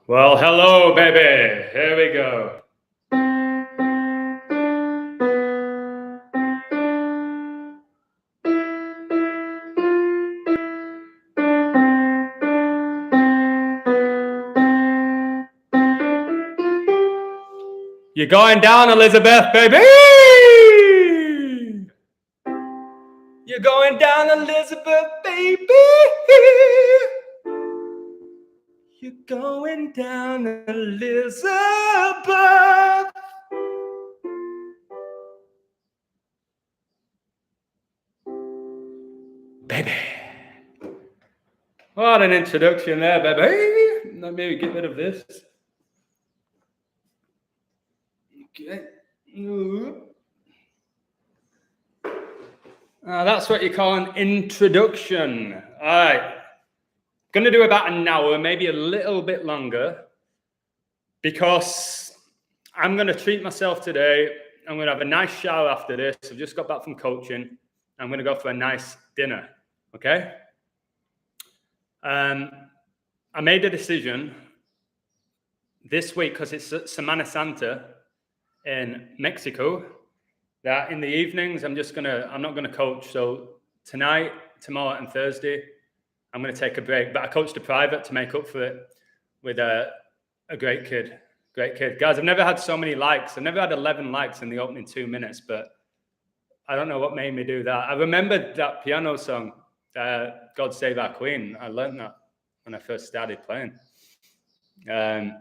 Well, hello, baby. Here we go. You're going down, Elizabeth, baby. You're going down, Elizabeth, baby. You're going down, Elizabeth. Baby. What an introduction there, baby. Let me get rid of this. Okay. That's what you call an introduction. All right. Going to do about an hour, maybe a little bit longer, because I'm going to treat myself today. I'm going to have a nice shower after this. I've just got back from coaching. I'm going to go for a nice dinner. Okay? I made a decision this week, because it's Semana Santa in Mexico, that in the evenings I'm not going to coach. So tonight, tomorrow, and Thursday, I'm going to take a break. But I coached a private to make up for it with a great kid. Great kid. Guys, I've never had so many likes. I've never had 11 likes in the opening 2 minutes, but I don't know what made me do that. I remembered that piano song, God Save Our Queen. I learned that when I first started playing. All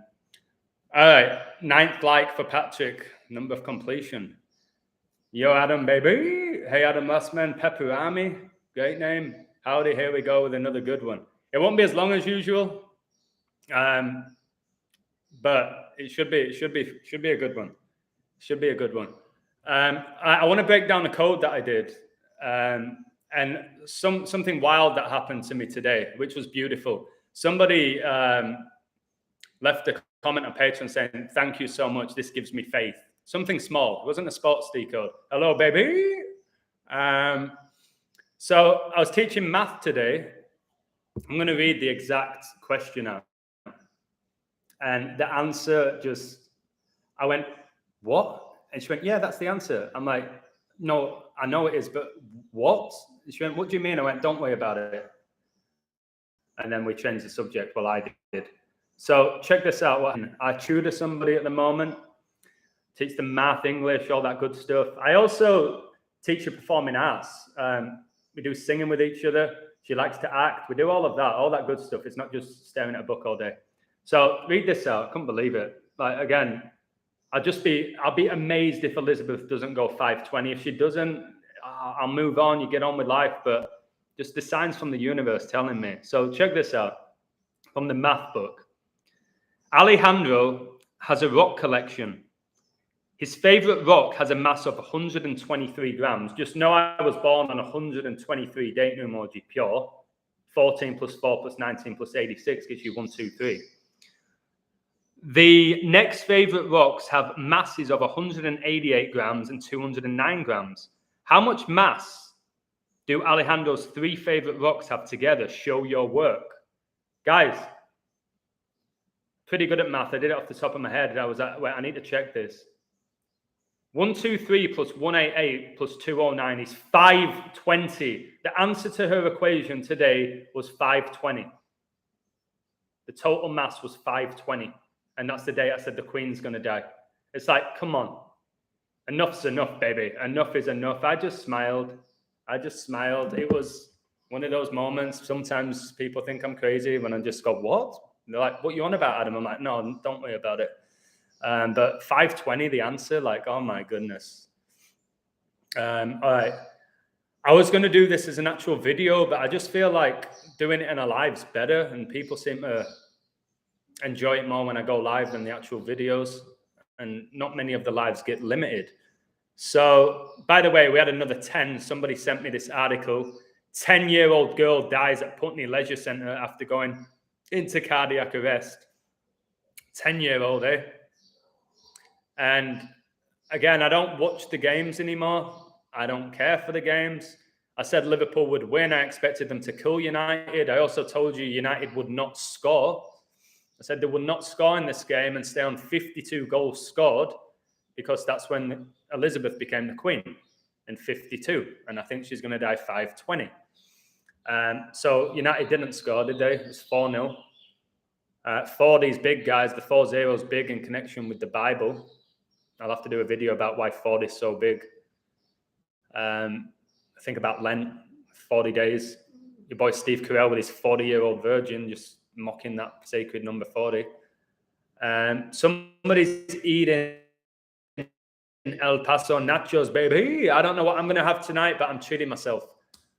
right, 9th like for Patrick, number of completion. Yo, Adam, baby. Hey, Adam Lastman, Pepperami, great name. Howdy, here we go with another good one. It won't be as long as usual, but it should be a good one. Should be a good one. I want to break down the code that I did, and something wild that happened to me today, which was beautiful. Somebody left a comment on Patreon saying, "Thank you so much. This gives me faith." Something small. It wasn't a sports decode. Hello, baby. So I was teaching math today. I'm going to read the exact question out. And the answer I went, what? And she went, yeah, that's the answer. I'm like, no, I know it is, but what? And she went, what do you mean? I went, don't worry about it. And then we changed the subject. Well, I did. So check this out. I tutor somebody at the moment, teach them math, English, all that good stuff. I also teach her performing arts. We do singing with each other. She likes to act. We do all of that, all that good stuff. It's not just staring at a book all day. So read this out. I couldn't believe it. Like, again, I'll be amazed if Elizabeth doesn't go 520. If she doesn't, I'll move on. You get on with life. But just the signs from the universe telling me. So check this out from the math book. Alejandro has a rock collection. His favorite rock has a mass of 123 grams. Just know I was born on 123 date numerology pure. 14 plus 4 plus 19 plus 86 gives you 123. The next favorite rocks have masses of 188 grams and 209 grams. How much mass do Alejandro's 3 favorite rocks have together? Show your work. Guys, pretty good at math. I did it off the top of my head. I need to check this. 123 plus 188 plus 209 is 520. The answer to her equation today was 520. The total mass was 520. And that's the day I said the Queen's going to die. It's like, come on. Enough's enough, baby. Enough is enough. I just smiled. It was one of those moments. Sometimes people think I'm crazy when I just go, what? And they're like, what are you on about, Adam? I'm like, no, don't worry about it. But 520, the answer, like, oh my goodness. All right. I was going to do this as an actual video, but I just feel like doing it in a live's better, and people seem to enjoy it more when I go live than the actual videos, and not many of the lives get limited. So, by the way, we had another 10. Somebody sent me this article. 10-year-old girl dies at Putney Leisure Centre after going into cardiac arrest. 10-year-old, eh? And again, I don't watch the games anymore. I don't care for the games. I said Liverpool would win. I expected them to kill United. I also told you United would not score. I said they would not score in this game and stay on 52 goals scored, because that's when Elizabeth became the queen in 52. And I think she's going to die 5-20. So United didn't score, did they? It was 4-0. 4 these big guys, the 4-0 is big in connection with the Bible. I'll have to do a video about why 40 is so big. Think about Lent, 40 days. Your boy Steve Carell with his 40-year-old virgin, just mocking that sacred number 40. Somebody's eating El Paso nachos, baby. I don't know what I'm going to have tonight, but I'm treating myself.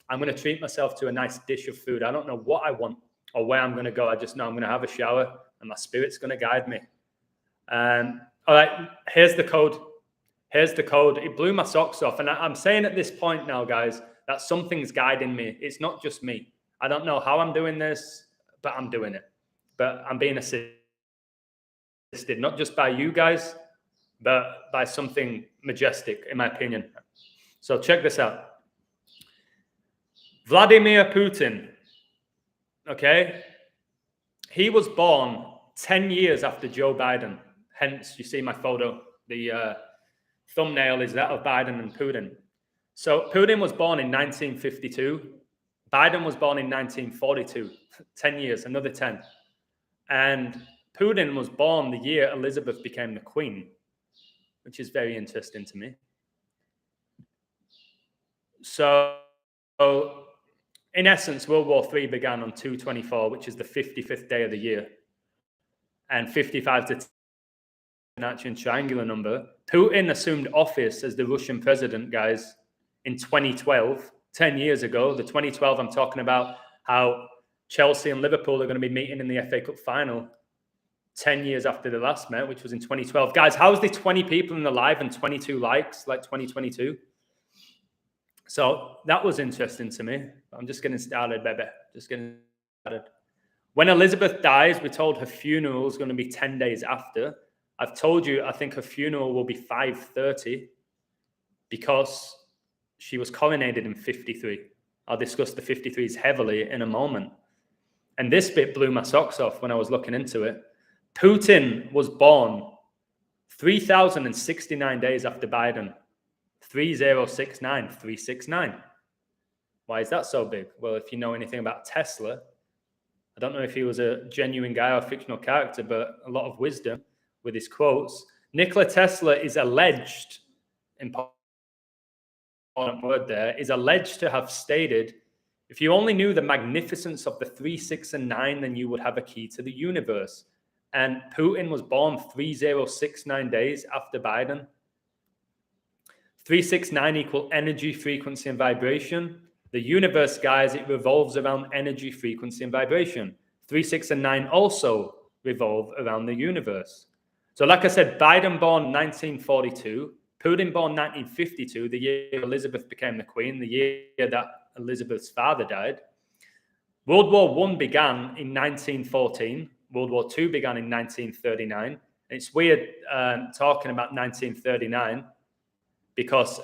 I'm going to treat myself to a nice dish of food. I don't know what I want or where I'm going to go. I just know I'm going to have a shower and my spirit's going to guide me. All right, here's the code. Here's the code. It blew my socks off. And I'm saying at this point now, guys, that something's guiding me. It's not just me. I don't know how I'm doing this, but I'm doing it. But I'm being assisted, not just by you guys, but by something majestic, in my opinion. So check this out. Vladimir Putin, okay? He was born 10 years after Joe Biden. Hence, you see my photo. The thumbnail is that of Biden and Putin. So Putin was born in 1952. Biden was born in 1942. 10 years, another 10. And Putin was born the year Elizabeth became the queen, which is very interesting to me. So in essence, World War III began on 2/24, which is the 55th day of the year. And 55 to an triangular number. Putin assumed office as the Russian president, guys, in 2012, 10 years ago. The 2012, I'm talking about how Chelsea and Liverpool are going to be meeting in the FA Cup final 10 years after the last met, which was in 2012. Guys, how's the 20 people in the live and 22 likes, like 2022? So that was interesting to me. I'm just getting started, baby. Just getting started. When Elizabeth dies, we're told her funeral is going to be 10 days after. I've told you, I think her funeral will be 5:30 because she was coronated in 53. I'll discuss the 53s heavily in a moment. And this bit blew my socks off when I was looking into it. Putin was born 3,069 days after Biden. 3069, 369. Why is that so big? Well, if you know anything about Tesla, I don't know if he was a genuine guy or a fictional character, but a lot of wisdom with his quotes. Nikola Tesla is alleged, important word there, is alleged to have stated, if you only knew the magnificence of the 3, 6, and 9, then you would have a key to the universe. And Putin was born 3069 days after Biden. 369 equal energy, frequency, and vibration. The universe, guys, it revolves around energy, frequency, and vibration. 3, 6, and 9 also revolve around the universe. So like I said, Biden born 1942, Putin born 1952, the year Elizabeth became the queen, the year that Elizabeth's father died. World War I began in 1914. World War II began in 1939. It's weird talking about 1939 because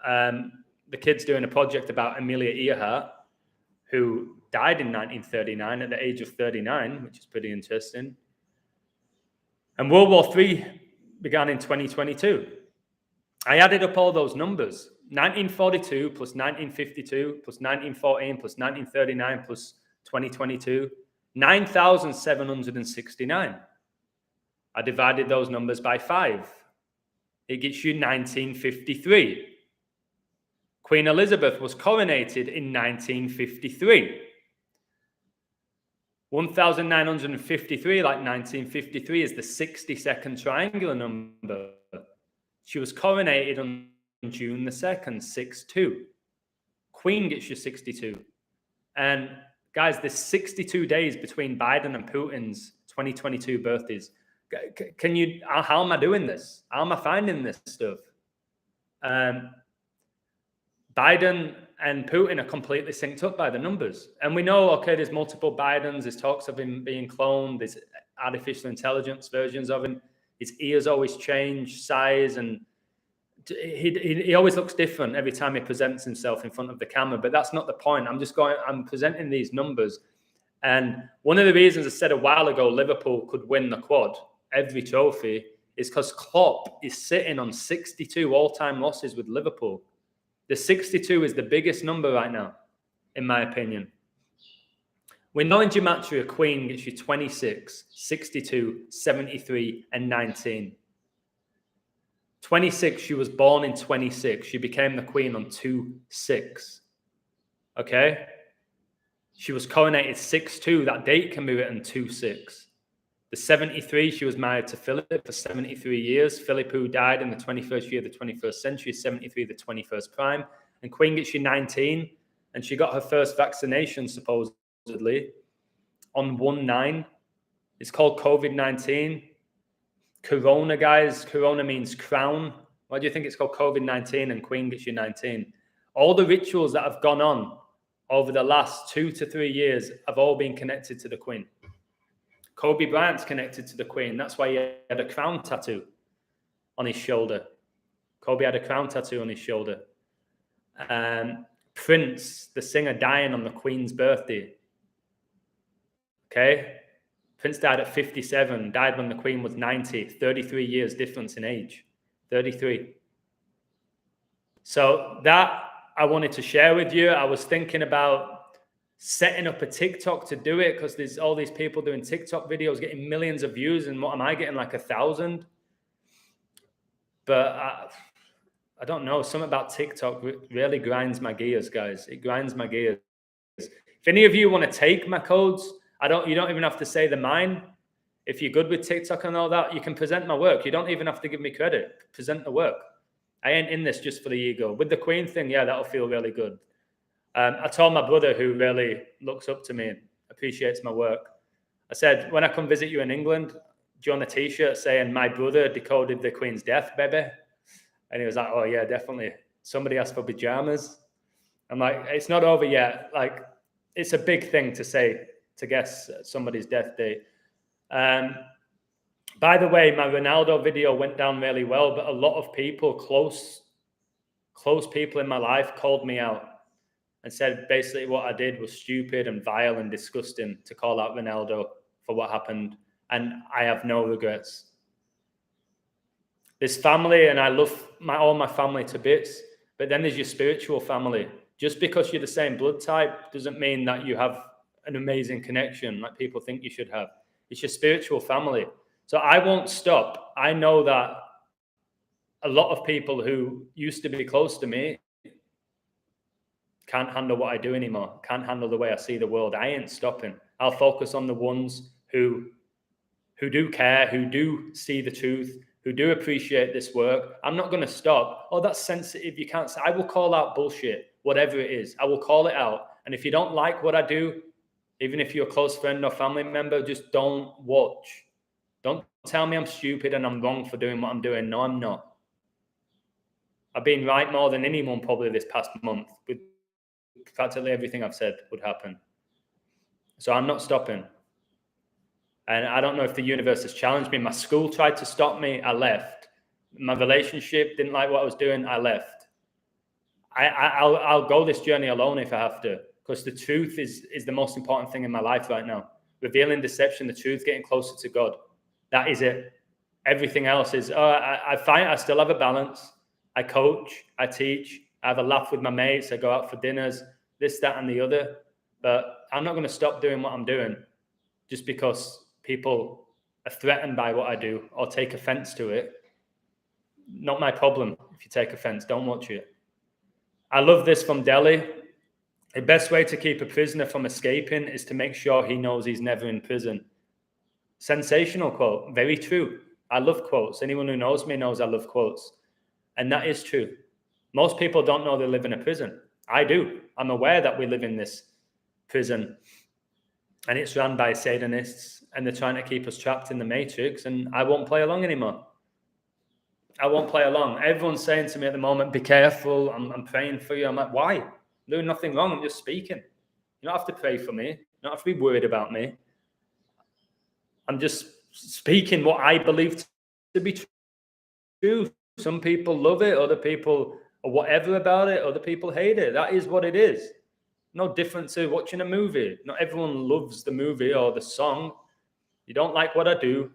the kid's doing a project about Amelia Earhart, who died in 1939 at the age of 39, which is pretty interesting. And World War III began in 2022. I added up all those numbers. 1942 plus 1952 plus 1914 plus 1939 plus 2022, 9,769. I divided those numbers by 5. It gets you 1953. Queen Elizabeth was coronated in 1953. 1,953, like 1953, is the 62nd triangular number. She was coronated on June the 2nd, 6-2. Queen gets you 62. And guys, there's 62 days between Biden and Putin's 2022 birthdays. Can you, how am I doing this? How am I finding this stuff? Biden and Putin are completely synced up by the numbers. And we know, okay, there's multiple Bidens. There's talks of him being cloned. There's artificial intelligence versions of him. His ears always change size, and he always looks different every time he presents himself in front of the camera. But that's not the point. I'm presenting these numbers. And one of the reasons I said a while ago Liverpool could win the quad, every trophy, is because Klopp is sitting on 62 all-time losses with Liverpool. The 62 is the biggest number right now, in my opinion. We know in gematria, Queen gets you 26, 62, 73, and 19. 26, she was born in 26. She became the Queen on 2-6. Okay? She was coronated 6-2. That date can be written 2-6. The 73, she was married to Philip for 73 years. Philip, who died in the 21st year of the 21st century, 73, the 21st prime. And Queen gets you 19, and she got her first vaccination, supposedly, on 1-9. It's called COVID-19. Corona, guys. Corona means crown. Why do you think it's called COVID-19 and Queen gets you 19? All the rituals that have gone on over the last 2 to 3 years have all been connected to the Queen. Kobe Bryant's connected to the Queen. That's why he had a crown tattoo on his shoulder. Kobe had a crown tattoo on his shoulder. Prince, the singer, dying on the Queen's birthday. Okay? Prince died at 57, died when the Queen was 90, 33 years difference in age. 33. So that I wanted to share with you. I was thinking about setting up a TikTok to do it because there's all these people doing TikTok videos getting millions of views, and what am I getting, like 1,000? But I don't know. Something about TikTok really grinds my gears, guys. It grinds my gears. If any of you want to take my codes, you don't even have to say the mine. If you're good with TikTok and all that, you can present my work. You don't even have to give me credit. Present the work. I ain't in this just for the ego. With the Queen thing, yeah, that'll feel really good. I told my brother, who really looks up to me and appreciates my work, I said, when I come visit you in England, do you want a t-shirt saying, my brother decoded the Queen's death, baby? And he was like, oh, yeah, definitely. Somebody asked for pajamas. I'm like, it's not over yet. Like, it's a big thing to say, to guess somebody's death date. By the way, my Ronaldo video went down really well, but a lot of people, close people in my life, called me out and said basically what I did was stupid and vile and disgusting to call out Ronaldo for what happened. And I have no regrets. There's family, and I love all my family to bits, but then there's your spiritual family. Just because you're the same blood type doesn't mean that you have an amazing connection like people think you should have. It's your spiritual family. So I won't stop. I know that a lot of people who used to be close to me can't handle what I do anymore, can't handle the way I see the world. I ain't stopping. I'll focus on the ones who do care, who do see the truth, who do appreciate this work. I'm not going to stop. Oh, that's sensitive. You can't say. I will call out bullshit, whatever it is. I will call it out. And if you don't like what I do, even if you're a close friend or family member, just don't watch. Don't tell me I'm stupid and I'm wrong for doing what I'm doing. No, I'm not. I've been right more than anyone probably this past month with practically everything I've said would happen. So I'm not stopping. And I don't know if the universe has challenged me. My school tried to stop me. I left. My relationship didn't like what I was doing. I left. I'll go this journey alone if I have to, because the truth is the most important thing in my life right now. Revealing deception, the truth, getting closer to God. That is it. Everything else is, I find I still have a balance. I coach, I teach, I have a laugh with my mates, I go out for dinners, this, that, and the other. But I'm not going to stop doing what I'm doing just because people are threatened by what I do or take offense to it. Not my problem. If you take offense, don't watch it. I love this from Delhi. The best way to keep a prisoner from escaping is to make sure he knows he's never in prison. Sensational quote. Very true. I love quotes. Anyone who knows me knows I love quotes. And that is true. Most people don't know they live in a prison. I do. I'm aware that we live in this prison. And it's run by Satanists. And they're trying to keep us trapped in the matrix. And I won't play along anymore. I won't play along. Everyone's saying to me at the moment, be careful. I'm praying for you. I'm like, why? I'm doing nothing wrong. I'm just speaking. You don't have to pray for me. You don't have to be worried about me. I'm just speaking what I believe to be true. Some people love it. Other people or whatever about it. Other people hate it. That is what it is. No different to watching a movie. Not everyone loves the movie or the song. You don't like what I do,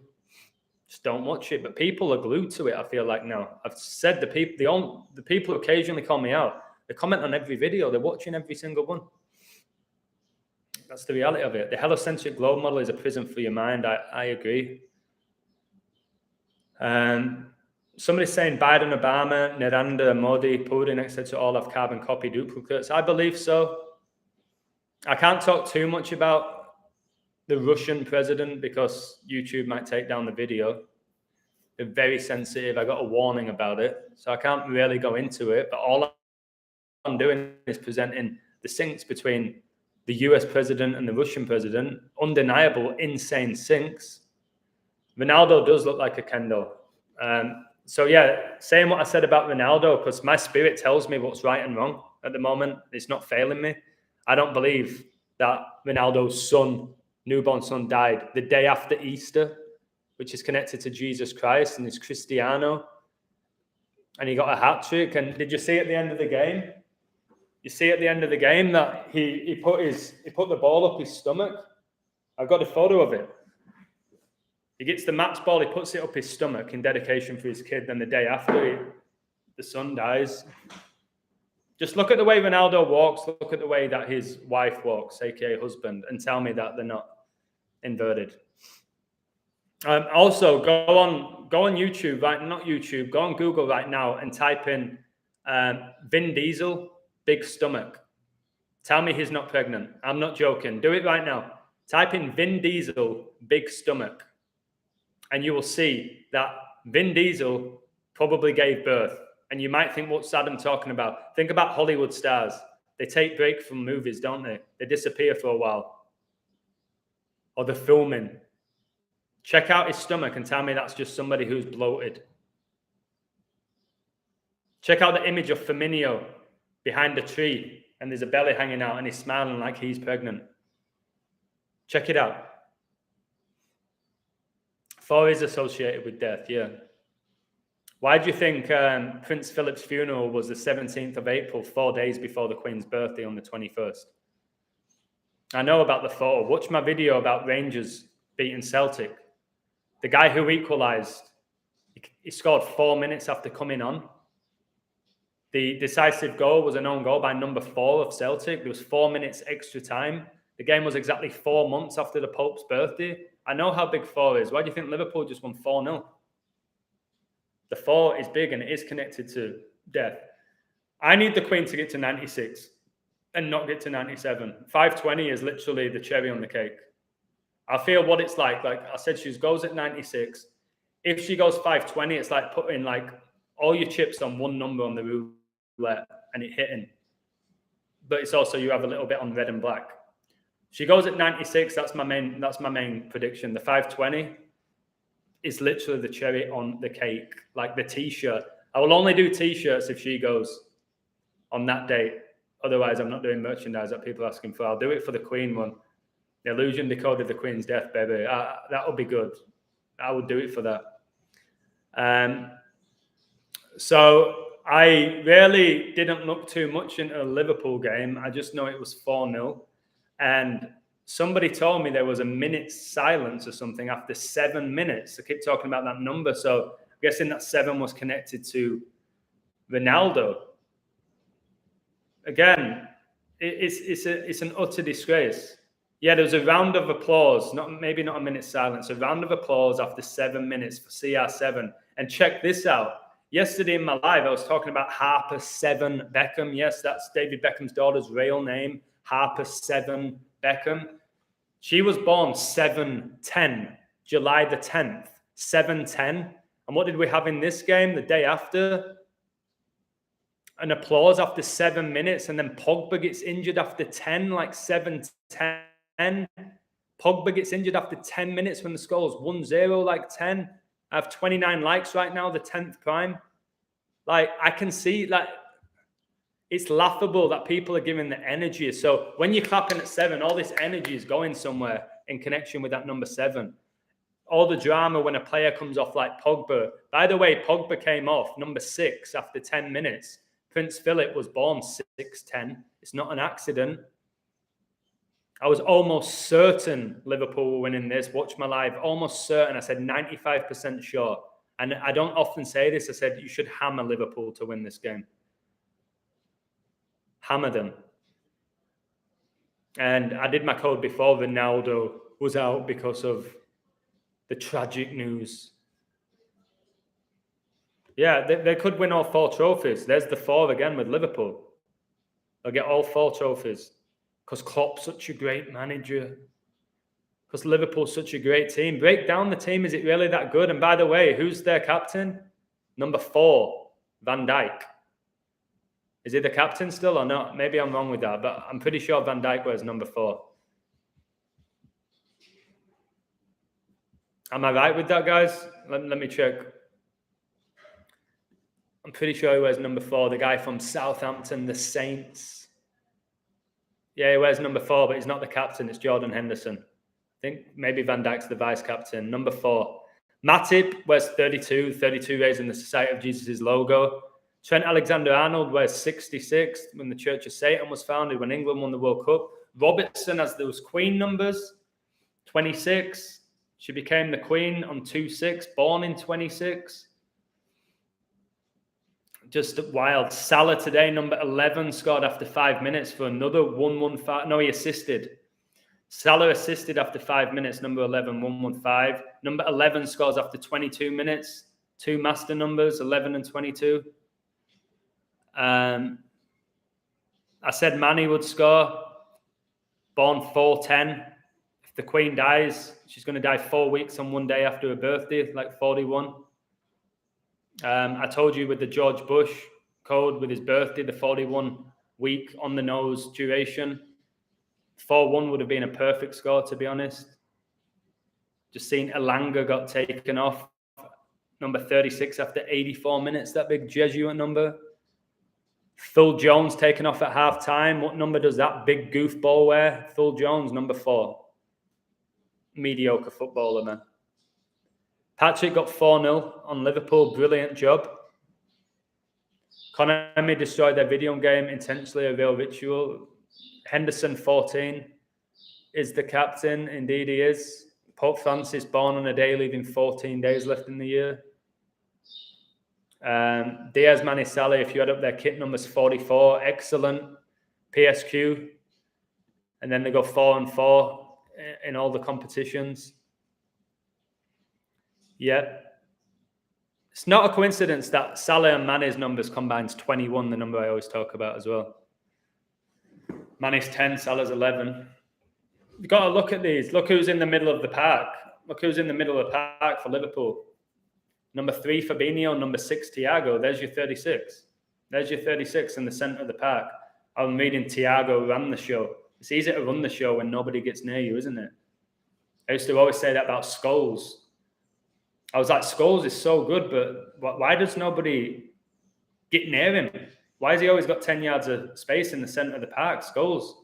just don't watch it. But people are glued to it, I feel like now. I've said the people who occasionally call me out, they comment on every video, they're watching every single one. That's the reality of it. The heliocentric globe model is a prison for your mind. I agree. Somebody's saying Biden, Obama, Narendra Modi, Putin, etc. all have carbon copy duplicates. I believe so. I can't talk too much about the Russian president because YouTube might take down the video. They're very sensitive. I got a warning about it, so I can't really go into it. But all I'm doing is presenting the syncs between the US president and the Russian president. Undeniable, insane syncs. Ronaldo does look like a Kendall. So yeah, saying what I said about Ronaldo, because my spirit tells me what's right and wrong at the moment. It's not failing me. I don't believe that Ronaldo's newborn son, died the day after Easter, which is connected to Jesus Christ and is Cristiano. And he got a hat trick. And did you see at the end of the game? You see at the end of the game that he put the ball up his stomach. I've got a photo of it. He gets the match ball, he puts it up his stomach in dedication for his kid. Then the day after, the son dies. Just look at the way Ronaldo walks. Look at the way that his wife walks, aka husband, and tell me that they're not inverted. Also, go on YouTube, right? Not YouTube. Go on Google right now and type in Vin Diesel, big stomach. Tell me he's not pregnant. I'm not joking. Do it right now. Type in Vin Diesel, big stomach. And you will see that Vin Diesel probably gave birth. And you might think, what's Adam talking about? Think about Hollywood stars. They take break from movies, don't they? They disappear for a while. Or they're filming. Check out his stomach and tell me that's just somebody who's bloated. Check out the image of Firmino behind a tree and there's a belly hanging out and he's smiling like he's pregnant. Check it out. 4 is associated with death, yeah. Why do you think Prince Philip's funeral was the 17th of April, 4 days before the Queen's birthday on the 21st? I know about the photo. Watch my video about Rangers beating Celtic. The guy who equalised, he scored 4 minutes after coming on. The decisive goal was an own goal by number 4 of Celtic. There was 4 minutes extra time. The game was exactly 4 months after the Pope's birthday. I know how big 4 is. Why do you think Liverpool just won 4-0? The 4 is big and it is connected to death. I need the Queen to get to 96 and not get to 97. 520 is literally the cherry on the cake. I feel what it's like. Like I said, she goes at 96. If she goes 520, it's like putting like all your chips on one number on the roulette and it hitting. But it's also you have a little bit on red and black. She goes at 96. That's my main prediction. The 520 is literally the cherry on the cake, like the T-shirt. I will only do T-shirts if she goes on that date. Otherwise, I'm not doing merchandise that people are asking for. I'll do it for the Queen one. The Illusion decoded the Queen's death, baby. That would be good. I would do it for that. So I really didn't look too much into a Liverpool game. I just know it was 4-0. And somebody told me there was a minute's silence or something after 7 minutes. I keep talking about that number. So I'm guessing that 7 was connected to Ronaldo. Again, it's an utter disgrace. Yeah, there was a round of applause, maybe not a minute's silence, a round of applause after 7 minutes for CR7. And check this out. Yesterday in my live, I was talking about Harper 7 Beckham. Yes, that's David Beckham's daughter's real name, Harper 7 Beckham. She was born 7/10, July the 10th, 7/10. And what did we have in this game the day after? An applause after 7 minutes, and then Pogba gets injured after 10, like 7/10. Pogba gets injured after 10 minutes when the score was 1-0, like 10. I have 29 likes right now, the 10th prime. Like, I can see, like, it's laughable that people are giving the energy. So when you're clapping at 7, all this energy is going somewhere in connection with that number 7. All the drama when a player comes off like Pogba. By the way, Pogba came off number 6 after 10 minutes. Prince Philip was born 6/10. It's not an accident. I was almost certain Liverpool were winning this. Watch my live. Almost certain. I said 95% sure. And I don't often say this. I said you should hammer Liverpool to win this game. Hammer them. And I did my code before Ronaldo was out because of the tragic news. Yeah, they could win all 4 trophies. There's the 4 again with Liverpool. They'll get all 4 trophies because Klopp's such a great manager. Because Liverpool's such a great team. Break down the team. Is it really that good? And by the way, who's their captain? Number 4, Van Dijk. Is he the captain still or not? Maybe I'm wrong with that, but I'm pretty sure Van Dijk wears number 4. Am I right with that, guys? Let me check. I'm pretty sure he wears number 4, the guy from Southampton, the Saints. Yeah, he wears number 4, but he's not the captain. It's Jordan Henderson. I think maybe Van Dijk's the vice captain. Number 4. Matip wears 32 raising the Society of Jesus' logo. Trent Alexander-Arnold wears 66 when the Church of Satan was founded, when England won the World Cup. Robertson has those Queen numbers, 26. She became the Queen on 2/6, born in 26. Just wild. Salah today, number 11, scored after 5 minutes for another 115. No, he assisted. Salah assisted after 5 minutes, number 11, 115. Number 11 scores after 22 minutes. 2 master numbers, 11 and 22. I said Manny would score. Born 4/10. If the Queen dies, she's going to die 4 weeks on one day after her birthday, like 41. I told you with the George Bush code with his birthday, the 41 week on the nose duration. 4-1 would have been a perfect score, to be honest. Just seen Elanga got taken off. Number 36 after 84 minutes, that big Jesuit number. Phil Jones taken off at half-time. What number does that big goofball wear? Phil Jones, number 4. Mediocre footballer, man. Patrick got 4-0 on Liverpool. Brilliant job. Konami destroyed their video game intentionally, a real ritual. Henderson, 14, is the captain. Indeed, he is. Pope Francis born on a day, leaving 14 days left in the year. Diaz, Mane, Salah, if you add up their kit numbers, 44. Excellent. PSQ. And then they go 4-4 in all the competitions. Yeah. It's not a coincidence that Salah and Mane's numbers combines 21, the number I always talk about as well. Mane's 10, Salah's 11. You've got to look at these. Look who's in the middle of the pack. Look who's in the middle of the pack for Liverpool. Number 3, Fabinho. Number 6, Thiago. There's your 36. There's your 36 in the centre of the pack. I'm reading Thiago ran the show. It's easy to run the show when nobody gets near you, isn't it? I used to always say that about Scholes. I was like, Scholes is so good, but why does nobody get near him? Why has he always got 10 yards of space in the centre of the park? Scholes.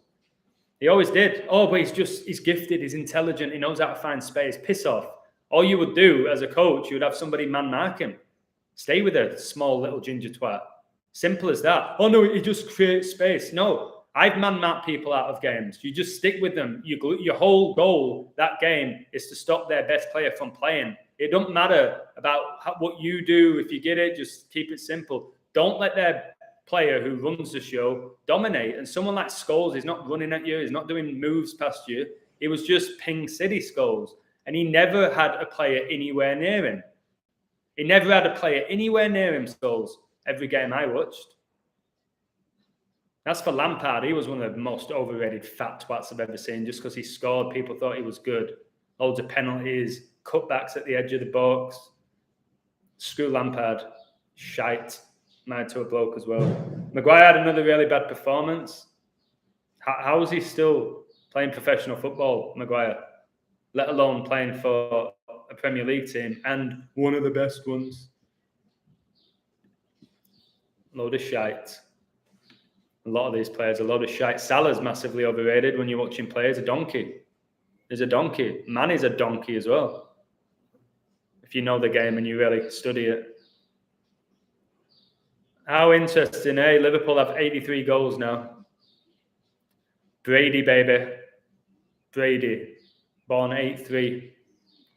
He always did. Oh, but he's gifted, he's intelligent, he knows how to find space. Piss off. All you would do as a coach, you would have somebody man mark him. Stay with a small little ginger twat. Simple as that. Oh no, he just creates space. No, I've man marked people out of games. You just stick with them. Your whole goal that game is to stop their best player from playing. It don't matter about what you do. If you get it, just keep it simple. Don't let their player who runs the show dominate. And someone like Scholes is not running at you. He's not doing moves past you. It was just Ping City Scholes. And he never had a player anywhere near him. He never had a player anywhere near him, Scholes, every game I watched. That's for Lampard. He was one of the most overrated fat twats I've ever seen. Just because he scored, people thought he was good. Loads of penalties, cutbacks at the edge of the box. Screw Lampard. Shite. Married to a bloke as well. Maguire had another really bad performance. How is he still playing professional football, Maguire? Let alone playing for a Premier League team and one of the best ones. Load of shite. A lot of these players, a load of shite. Salah's massively overrated when you're watching players. A donkey. There's a donkey. Mane's a donkey as well. If you know the game and you really study it. How interesting, eh? Liverpool have 83 goals now. Brady, baby. Brady, born 83,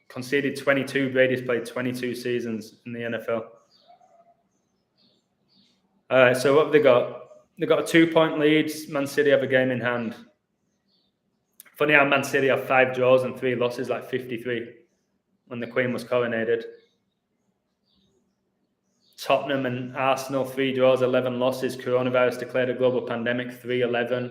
conceded 22. Brady's played 22 seasons in the NFL. All right, so what have they got? They've got a 2-point lead. Man City have a game in hand. Funny how Man City have 5 draws and 3 losses, like 53, when the Queen was coronated. Tottenham and Arsenal, 3 draws, 11 losses. Coronavirus declared a global pandemic, 3-11.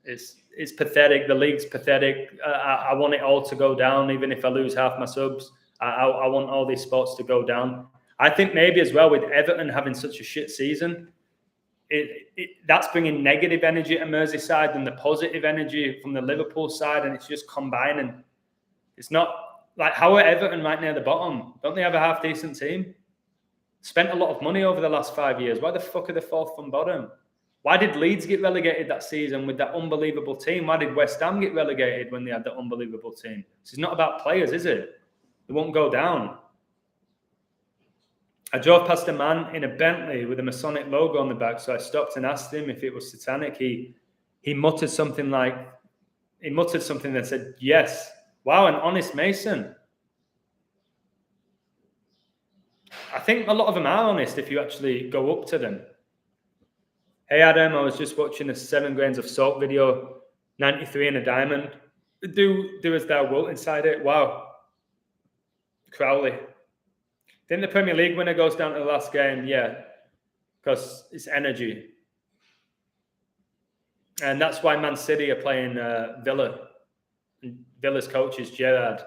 It's pathetic. The league's pathetic. I want it all to go down, even if I lose half my subs. I want all these sports to go down. I think maybe as well with Everton having such a shit season, that's bringing negative energy to Merseyside and the positive energy from the Liverpool side, and it's just combining. It's not like, how are Everton right near the bottom? Don't they have a half-decent team? Spent a lot of money over the last 5 years. Why the fuck are they 4th from bottom? Why did Leeds get relegated that season with that unbelievable team? Why did West Ham get relegated when they had that unbelievable team? This is not about players, is it? They won't go down. I drove past a man in a Bentley with a Masonic logo on the back, so I stopped and asked him if it was satanic. He muttered something that said, yes. Wow, an honest Mason. I think a lot of them are honest if you actually go up to them. Hey Adam, I was just watching a 7 grains of salt video, 93 in a diamond. Do as thou wilt inside it. Wow. Crowley. Think the Premier League winner goes down to the last game? Yeah, because it's energy. And that's why Man City are playing Villa. And Villa's coach is Gerrard.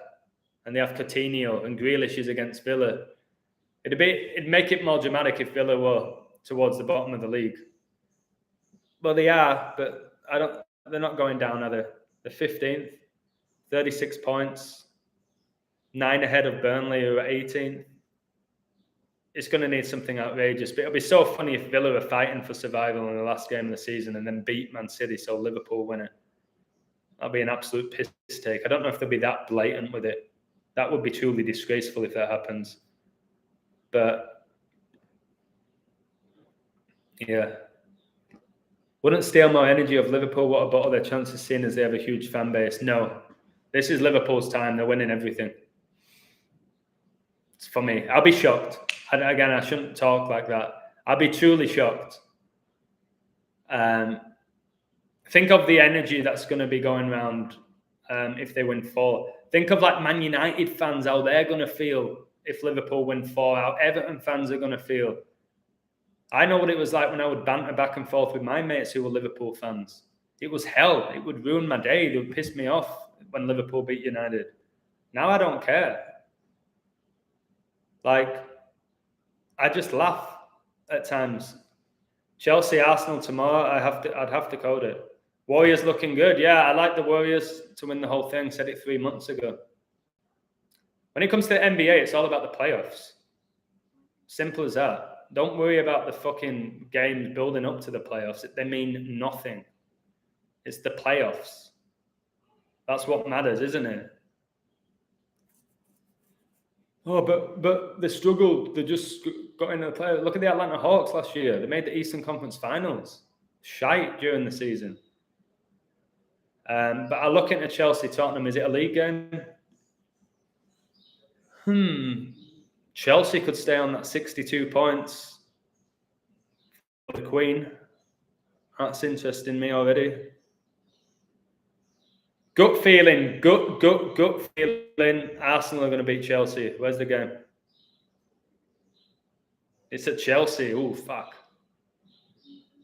And they have Coutinho, and Grealish is against Villa. It'd make it more dramatic if Villa were towards the bottom of the league. Well, they are, but they're not going down, are they? They're 15th, 36 points, 9 ahead of Burnley, who are 18th. It's going to need something outrageous. But it'll be so funny if Villa are fighting for survival in the last game of the season and then beat Man City, so Liverpool win it. That'll be an absolute piss take. I don't know if they'll be that blatant with it. That would be truly disgraceful if that happens. But, yeah. Wouldn't steal more energy of Liverpool. What about their chances, seeing as they have a huge fan base? No. This is Liverpool's time. They're winning everything. It's for me. I'll be shocked. Again, I shouldn't talk like that. I'll be truly shocked. Think of the energy that's going to be going around if they win 4. Think of like Man United fans, how they're going to feel if Liverpool win 4, how Everton fans are going to feel. I know what it was like when I would banter back and forth with my mates who were Liverpool fans. It was hell. It would ruin my day. It would piss me off when Liverpool beat United. Now I don't care. Like, I just laugh at times. Chelsea, Arsenal tomorrow, I'd have to code it. Warriors looking good. Yeah, I like the Warriors to win the whole thing. Said it 3 months ago. When it comes to the NBA, it's all about the playoffs. Simple as that. Don't worry about the fucking games building up to the playoffs. They mean nothing. It's the playoffs. That's what matters, isn't it? Oh, but they struggled. They just got into the playoffs. Look at the Atlanta Hawks last year. They made the Eastern Conference Finals. Shite during the season. But I look into Chelsea, Tottenham. Is it a league game? Chelsea could stay on that 62 points for the Queen. That's interesting me already. Gut feeling. Arsenal are going to beat Chelsea. Where's the game? It's at Chelsea. Oh, fuck.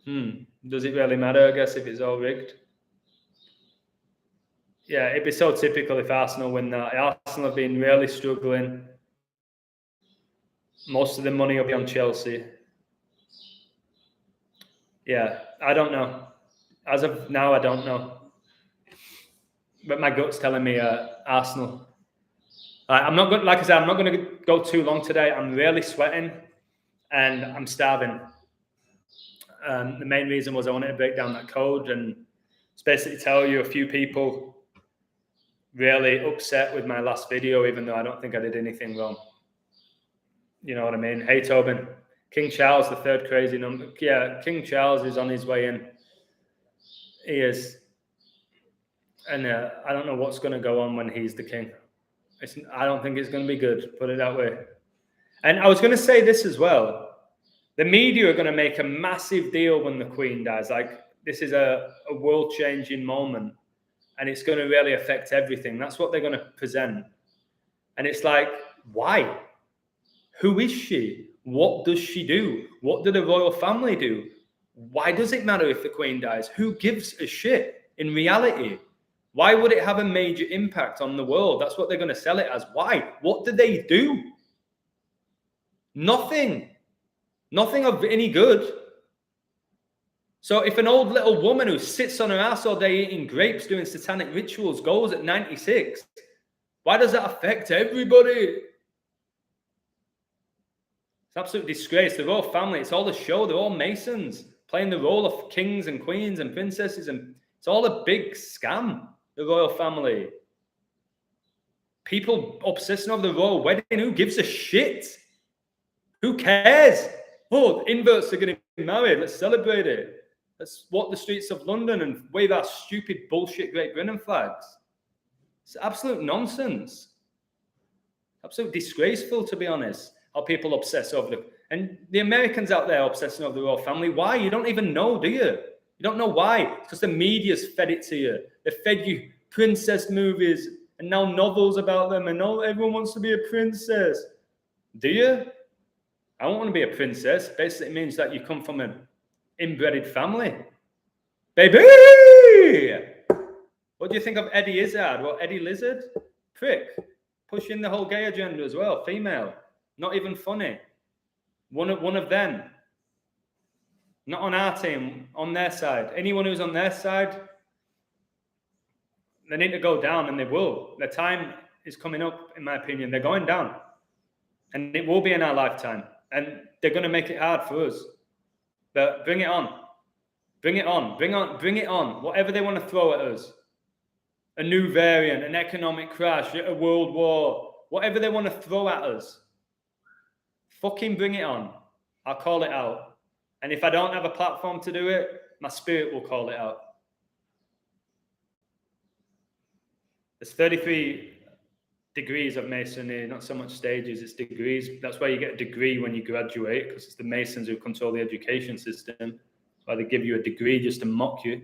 Does it really matter, I guess, if it's all rigged? Yeah, it'd be so typical if Arsenal win that. Arsenal have been really struggling. Most of the money will be on Chelsea. Yeah, I don't know. As of now, I don't know. But my gut's telling me Arsenal. I'm not good. Like I said, I'm not going to go too long today. I'm really sweating and I'm starving. The main reason was I wanted to break down that code and just basically tell you a few people really upset with my last video, even though I don't think I did anything wrong. You know what I mean? Hey, Tobin. King Charles, the third crazy number. Yeah, King Charles is on his way in. He is. And I don't know what's going to go on when he's the king. I don't think it's going to be good, put it that way. And I was going to say this as well. The media are going to make a massive deal when the Queen dies. Like, this is a world-changing moment, and it's going to really affect everything. That's what they're going to present. And it's like, why? Who is she? What does she do? What do the royal family do? Why does it matter if the Queen dies? Who gives a shit in reality? Why would it have a major impact on the world? That's what they're going to sell it as. Why? What do they do? Nothing. Nothing of any good. So if an old little woman who sits on her ass all day eating grapes, doing satanic rituals, goes at 96, why does that affect everybody? It's an absolute disgrace. The royal family, it's all a show. They're all Masons playing the role of kings and queens and princesses. And it's all a big scam, the royal family. People obsessing over the royal wedding. Who gives a shit? Who cares? Oh, inverts are getting married. Let's celebrate it. Let's walk the streets of London and wave our stupid bullshit Great Britain flags. It's absolute nonsense. Absolute disgraceful, to be honest, how people obsess over the... And the Americans out there obsessing over the royal family. Why? You don't even know, do you? You don't know why. It's because the media's fed it to you. They fed you princess movies and now novels about them, and everyone wants to be a princess. Do you? I don't want to be a princess. Basically, it means that you come from an inbred family. Baby! What do you think of Eddie Izzard? Well, Eddie Lizard? Prick. Pushing the whole gay agenda as well. Female. Not even funny. One of them. Not on our team, on their side. Anyone who's on their side, they need to go down, and they will. Their time is coming up, in my opinion. They're going down. And it will be in our lifetime. And they're going to make it hard for us. But bring it on. Bring it on. Bring it on. Whatever they want to throw at us. A new variant, an economic crash, a world war. Whatever they want to throw at us. Fucking bring it on. I'll call it out. And if I don't have a platform to do it, my spirit will call it out. There's 33 degrees of Masonry, not so much stages, it's degrees. That's why you get a degree when you graduate, because it's the Masons who control the education system. That's why they give you a degree just to mock you.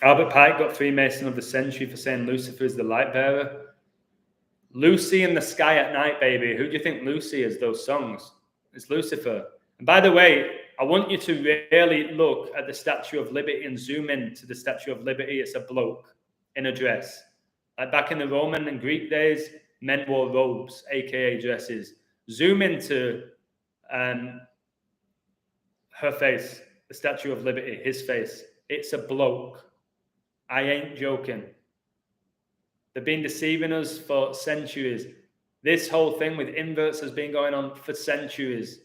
Albert Pike got Freemason of the Century for saying Lucifer is the light bearer. Lucy in the Sky at Night, baby. Who do you think Lucy is, those songs? It's Lucifer. And by the way, I want you to really look at the Statue of Liberty and zoom in to the Statue of Liberty. It's a bloke in a dress. Like back in the Roman and Greek days, men wore robes, aka dresses. Zoom into her face, the Statue of Liberty, his face. It's a bloke. I ain't joking. They've been deceiving us for centuries. This whole thing with inverts has been going on for centuries.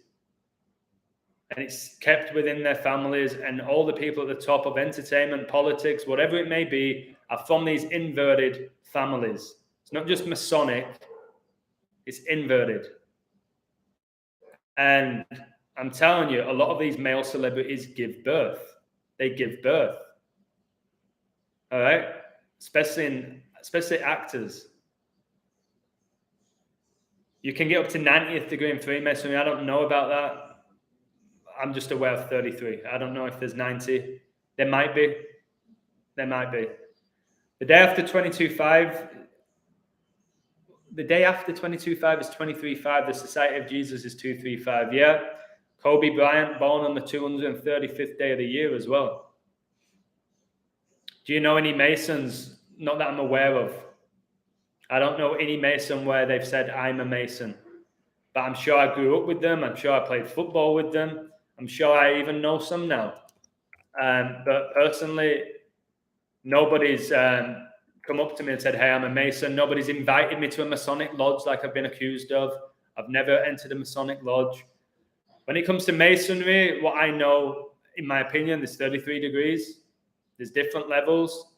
And it's kept within their families, and all the people at the top of entertainment, politics, whatever it may be, are from these inverted families. It's not just Masonic, it's inverted. And I'm telling you, a lot of these male celebrities give birth. They give birth. All right? Especially actors. You can get up to 90th degree in Freemasonry. I don't know about that. I'm just aware of 33. I don't know if there's 90. There might be. There might be. The day after 22.5, the day after 22.5 is 23.5. The Society of Jesus is 235. Yeah. Kobe Bryant, born on the 235th day of the year as well. Do you know any Masons? Not that I'm aware of. I don't know any Mason where they've said, I'm a Mason. But I'm sure I grew up with them. I'm sure I played football with them. I'm sure I even know some now. But personally, nobody's come up to me and said, hey, I'm a Mason. Nobody's invited me to a Masonic lodge like I've been accused of. I've never entered a Masonic lodge. When it comes to Masonry, what I know, in my opinion, there's 33 degrees. There's different levels.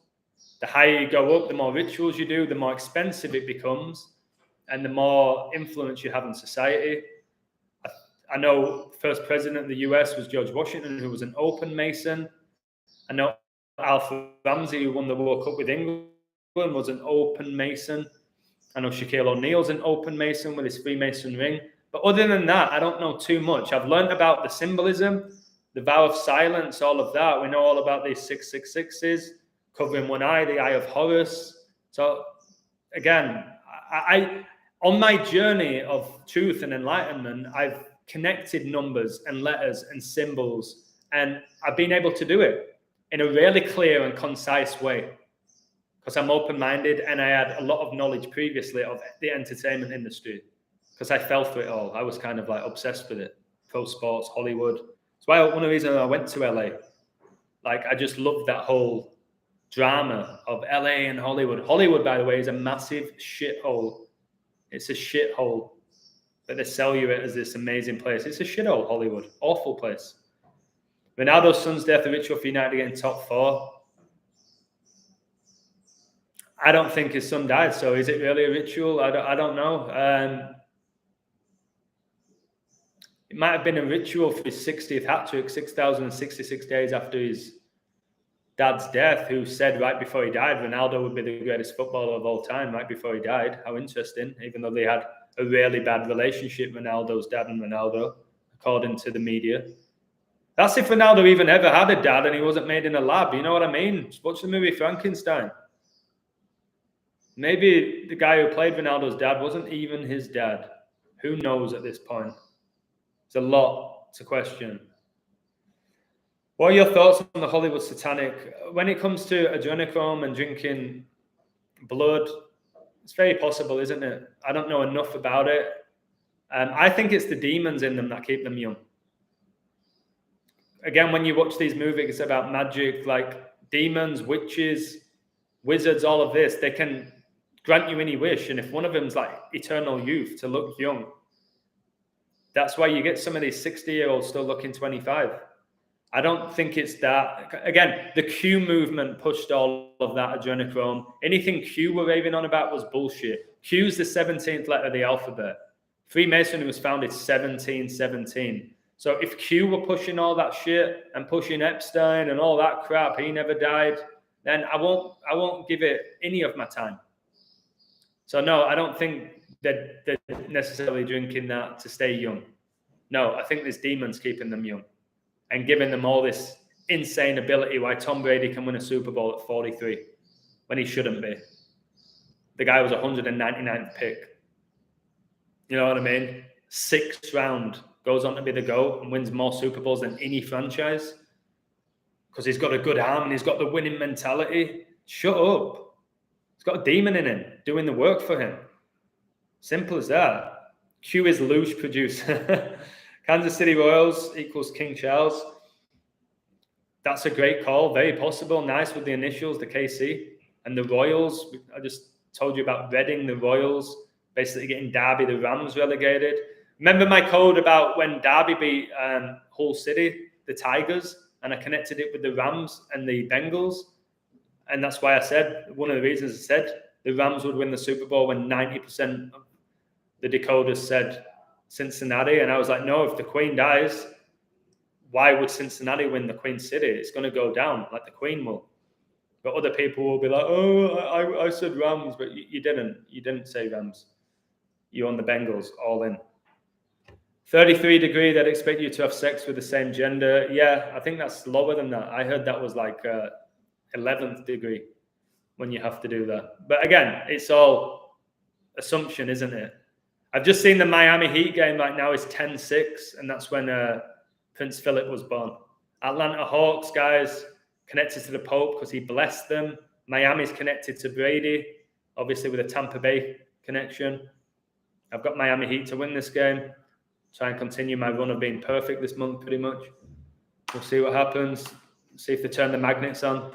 The higher you go up, the more rituals you do, the more expensive it becomes, and the more influence you have in society. I know first president of the US was George Washington, who was an open Mason. I know Alpha Ramsey, who won the World Cup with England, was an open Mason. I know Shaquille O'Neal's an open Mason with his Freemason ring. But other than that, I don't know too much. I've learned about the symbolism, the vow of silence, all of that. We know all about these 666s, covering one eye, the eye of Horus. So again, I on my journey of truth and enlightenment, I've connected numbers and letters and symbols, and I've been able to do it in a really clear and concise way because I'm open-minded and I had a lot of knowledge previously of the entertainment industry because I fell for it all. I was kind of like obsessed with it. Pro sports, Hollywood. That's why one of the reasons I went to LA. Like, I just loved that whole drama of LA and Hollywood. Hollywood, by the way, is a massive shithole. It's a shithole. But they sell you it as this amazing place. It's a shithole, Hollywood. Awful place. Ronaldo's son's death, a ritual for United getting top 4. I don't think his son died. So is it really a ritual? I don't know. It might have been a ritual for his 60th hat-trick, 6,066 days after his dad's death, who said right before he died, Ronaldo would be the greatest footballer of all time, right before he died. How interesting, even though they had a really bad relationship, Ronaldo's dad and Ronaldo, according to the media. That's if Ronaldo even ever had a dad and he wasn't made in a lab. You know what I mean? Just watch the movie Frankenstein. Maybe the guy who played Ronaldo's dad wasn't even his dad. Who knows at this point? It's a lot to question. What are your thoughts on the Hollywood satanic? When it comes to adrenochrome and drinking blood, it's very possible, isn't it? I don't know enough about it. I think it's the demons in them that keep them young. Again, when you watch these movies about magic, like demons, witches, wizards, all of this, they can grant you any wish. And if one of them's like eternal youth, to look young, that's why you get some of these 60-year-olds still looking 25. I don't think it's that. Again, the Q movement pushed all of that adrenochrome. Anything Q were raving on about was bullshit. Q's the 17th letter of the alphabet. Freemasonry was founded 1717. So if Q were pushing all that shit and pushing Epstein and all that crap, he never died, then I won't give it any of my time. So no, I don't think that they're necessarily drinking that to stay young. No, I think there's demons keeping them young and giving them all this insane ability why Tom Brady can win a Super Bowl at 43 when he shouldn't be. The guy was 199th pick. You know what I mean? 6th round, goes on to be the GOAT and wins more Super Bowls than any franchise because he's got a good arm and he's got the winning mentality. Shut up. He's got a demon in him doing the work for him. Simple as that. Q is Luge producer. Kansas City Royals equals King Charles. That's a great call. Very possible. Nice with the initials, the KC. And the Royals, I just told you about Reading, the Royals, basically getting Derby, the Rams relegated. Remember my code about when Derby beat Hull City, the Tigers, and I connected it with the Rams and the Bengals. And that's why I said, one of the reasons I said the Rams would win the Super Bowl when 90% of the decoders said Cincinnati. And I was like, no, if the Queen dies, why would Cincinnati win the Queen City? It's going to go down like the Queen will. But other people will be like, oh, I said Rams, but you didn't. You didn't say Rams. You on the Bengals, all in. 33 degree, they'd expect you to have sex with the same gender. Yeah, I think that's lower than that. I heard that was like 11th degree when you have to do that. But again, it's all assumption, isn't it? I've just seen the Miami Heat game right now is 10-6, and that's when Prince Philip was born. Atlanta Hawks, guys, connected to the Pope because he blessed them. Miami's connected to Brady, obviously with a Tampa Bay connection. I've got Miami Heat to win this game. Try and continue my run of being perfect this month, pretty much. We'll see what happens. See if they turn the magnets on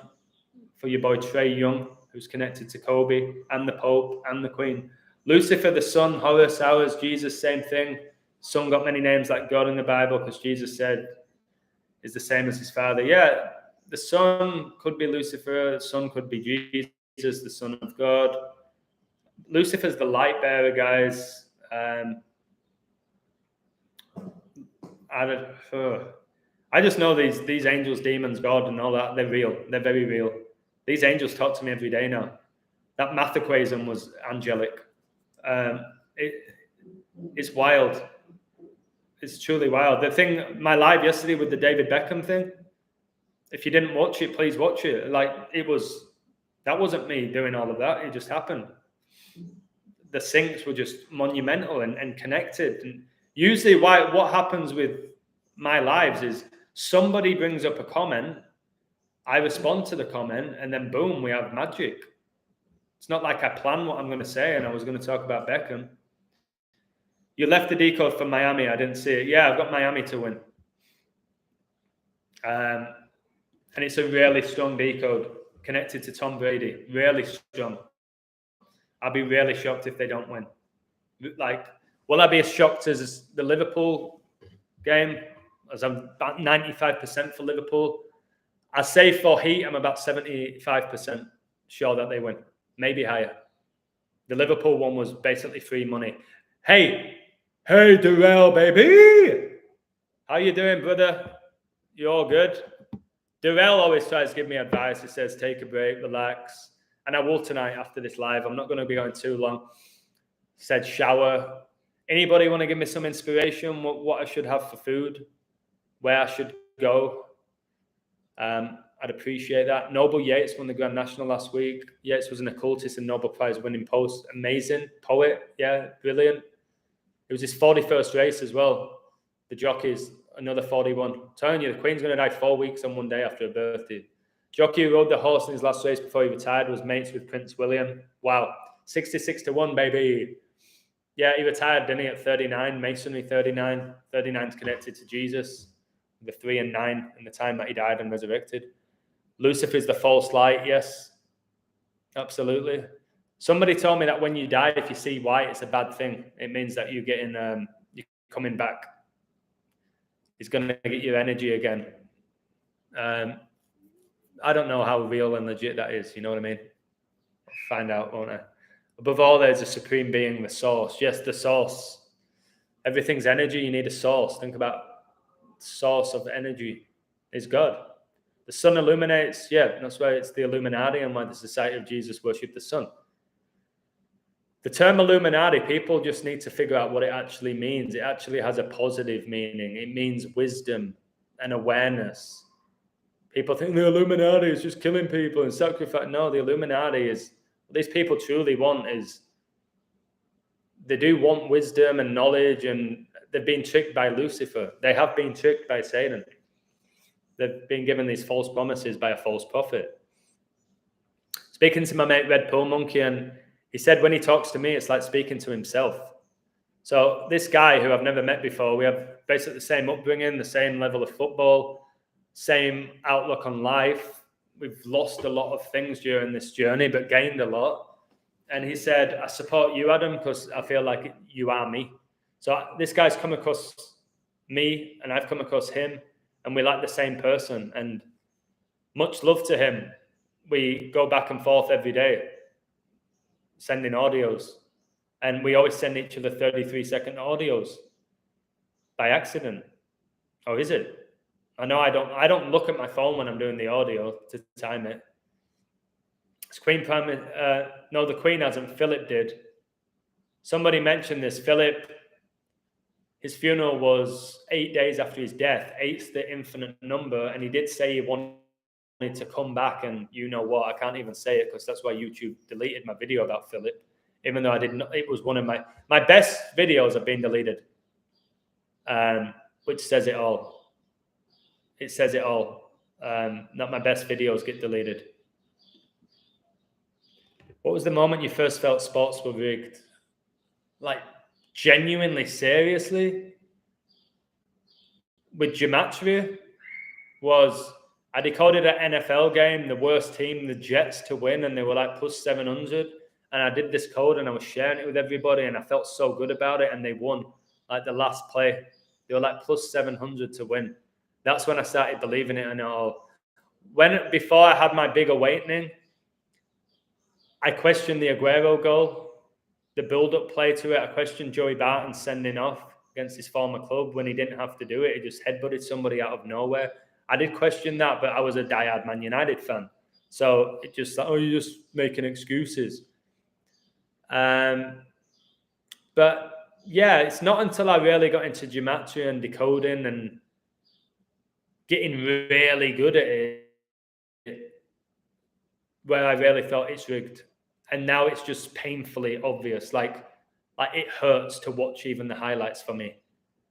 for your boy Trey Young, who's connected to Kobe and the Pope and the Queen. Lucifer, the Son, Horus, ours, Jesus, same thing. Son got many names like God in the Bible because Jesus said is the same as his father. Yeah, the Son could be Lucifer. The Son could be Jesus, the Son of God. Lucifer's the light bearer, guys. I I just know these angels, demons, God, and all that, they're real. They're very real. These angels talk to me every day now. That math equation was angelic. It's wild. It's truly wild. The thing, my live yesterday with the David Beckham thing, if you didn't watch it, please watch it. Like, that wasn't me doing all of that. It just happened. The syncs were just monumental and connected. And usually what happens with my lives is somebody brings up a comment, I respond to the comment, and then boom, we have magic. It's not like I plan what I'm going to say and I was going to talk about Beckham. You left the decode from Miami. I didn't see it. Yeah, I've got Miami to win. And it's a really strong decode connected to Tom Brady. Really strong. I'll be really shocked if they don't win. Like, will I be as shocked as the Liverpool game? As I'm about 95% for Liverpool. I say for Heat, I'm about 75% sure that they win. Maybe higher. The Liverpool one was basically free money. Hey, Durrell, baby. How you doing, brother? You all good? Durrell always tries to give me advice. He says, take a break, relax. And I will tonight after this live. I'm not going to be going too long. Said shower. Anybody want to give me some inspiration? What I should have for food? Where I should go? I'd appreciate that. Noble Yates won the Grand National last week. Yates was an occultist and Nobel Prize winning post. Amazing. Poet. Yeah, brilliant. It was his 41st race as well. The jockeys, another 41. I'm telling you, the Queen's going to die 4 weeks on one day after her birthday. Jockey who rode the horse in his last race before he retired was mates with Prince William. Wow. 66-1, baby. Yeah, he retired, didn't he, at 39. Masonry, 39. 39's connected to Jesus. The 3 and 9 in the time that he died and resurrected. Lucifer's the false light, yes. Absolutely. Somebody told me that when you die, if you see white, it's a bad thing. It means that you're coming back. It's going to get your energy again. I don't know how real and legit that is. You know what I mean? I'll find out, won't I? Above all, there's a supreme being, the source. Yes, the source. Everything's energy. You need a source. Think about the source of energy is God. The sun illuminates. Yeah, that's why it's the Illuminati and why the Society of Jesus worship the sun. The term Illuminati, people just need to figure out what it actually means. It actually has a positive meaning. It means wisdom and awareness. People think the Illuminati is just killing people and sacrifice. No, the Illuminati is, what these people truly want is, they do want wisdom and knowledge, and they've been tricked by Lucifer. They have been tricked by Satan. They've been given these false promises by a false prophet. Speaking to my mate Red Pill Monkey, and he said when he talks to me, it's like speaking to himself. So this guy who I've never met before, we have basically the same upbringing, the same level of football, same outlook on life. We've lost a lot of things during this journey, but gained a lot. And he said, I support you, Adam, because I feel like you are me. So this guy's come across me and I've come across him, and we're like the same person. And much love to him. We go back and forth every day, sending audios. And we always send each other 33-second audios by accident. Or is it? I know I don't look at my phone when I'm doing the audio to time it. It's Queen Prime. No, the Queen hasn't. Philip did. Somebody mentioned this. Philip, his funeral was 8 days after his death. 8's the infinite number, and he did say he wanted to come back. And you know what? I can't even say it because that's why YouTube deleted my video about Philip. Even though I didn't, it was one of my best videos have been deleted, which says it all. It says it all. Not my best videos get deleted. What was the moment you first felt sports were rigged? Like, genuinely, seriously? With gematria? Was, I decoded an NFL game, the worst team, the Jets, to win, and they were like plus 700. And I did this code, and I was sharing it with everybody, and I felt so good about it, and they won. Like the last play, they were like plus 700 to win. That's when I started believing it and all. Before I had my big awakening, I questioned the Aguero goal, the build-up play to it. I questioned Joey Barton sending off. against his former club when he didn't have to do it. He just headbutted somebody out of nowhere. I did question that, but I was a diehard Man United fan. So it just like, oh, you're just making excuses. But yeah, it's not until I really got into gematria and decoding and getting really good at it where I really thought it's rigged. And now it's just painfully obvious. Like it hurts to watch even the highlights for me.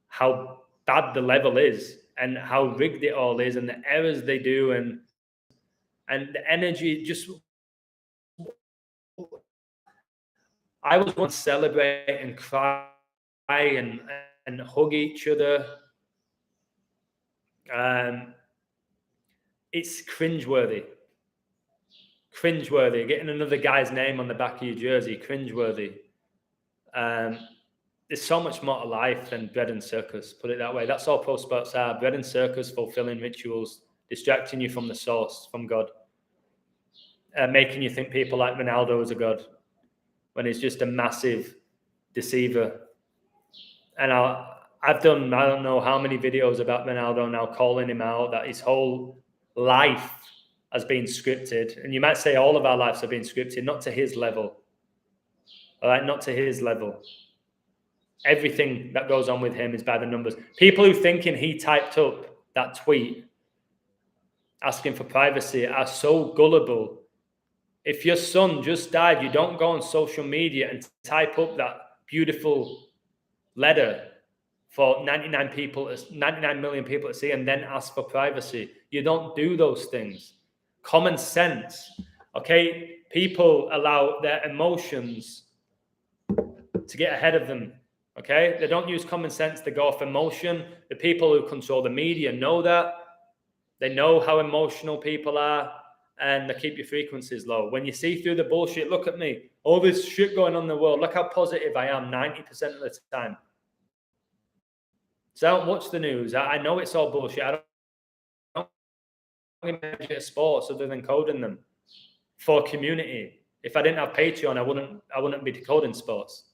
How bad the level is and how rigged it all is and the errors they do and the energy just... I was once celebrate and cry and hug each other. It's cringeworthy. Cringeworthy. Getting another guy's name on the back of your jersey, cringeworthy. There's so much more to life than bread and circus, put it that way. That's all pro sports are. Bread and circus, fulfilling rituals, distracting you from the source, from God. Making you think people like Ronaldo is a god when he's just a massive deceiver. And I've done, I don't know how many videos about Ronaldo now, calling him out, that his whole life has been scripted. And you might say all of our lives have been scripted, not to his level. All right, not to his level. Everything that goes on with him is by the numbers. People who thinking he typed up that tweet asking for privacy are so gullible. If your son just died, you don't go on social media and type up that beautiful letter for 99 million people to see and then ask for privacy. You don't do those things. Common sense. Okay? People allow their emotions to get ahead of them. Okay? They don't use common sense, they go off emotion. The people who control the media know that. They know how emotional people are, and they keep your frequencies low. When you see through the bullshit, look at me. All this shit going on in the world. Look how positive I am 90% of the time. So I don't watch the news. I know it's all bullshit. I don't imagine sports other than coding them for community. If I didn't have Patreon, I wouldn't be decoding sports.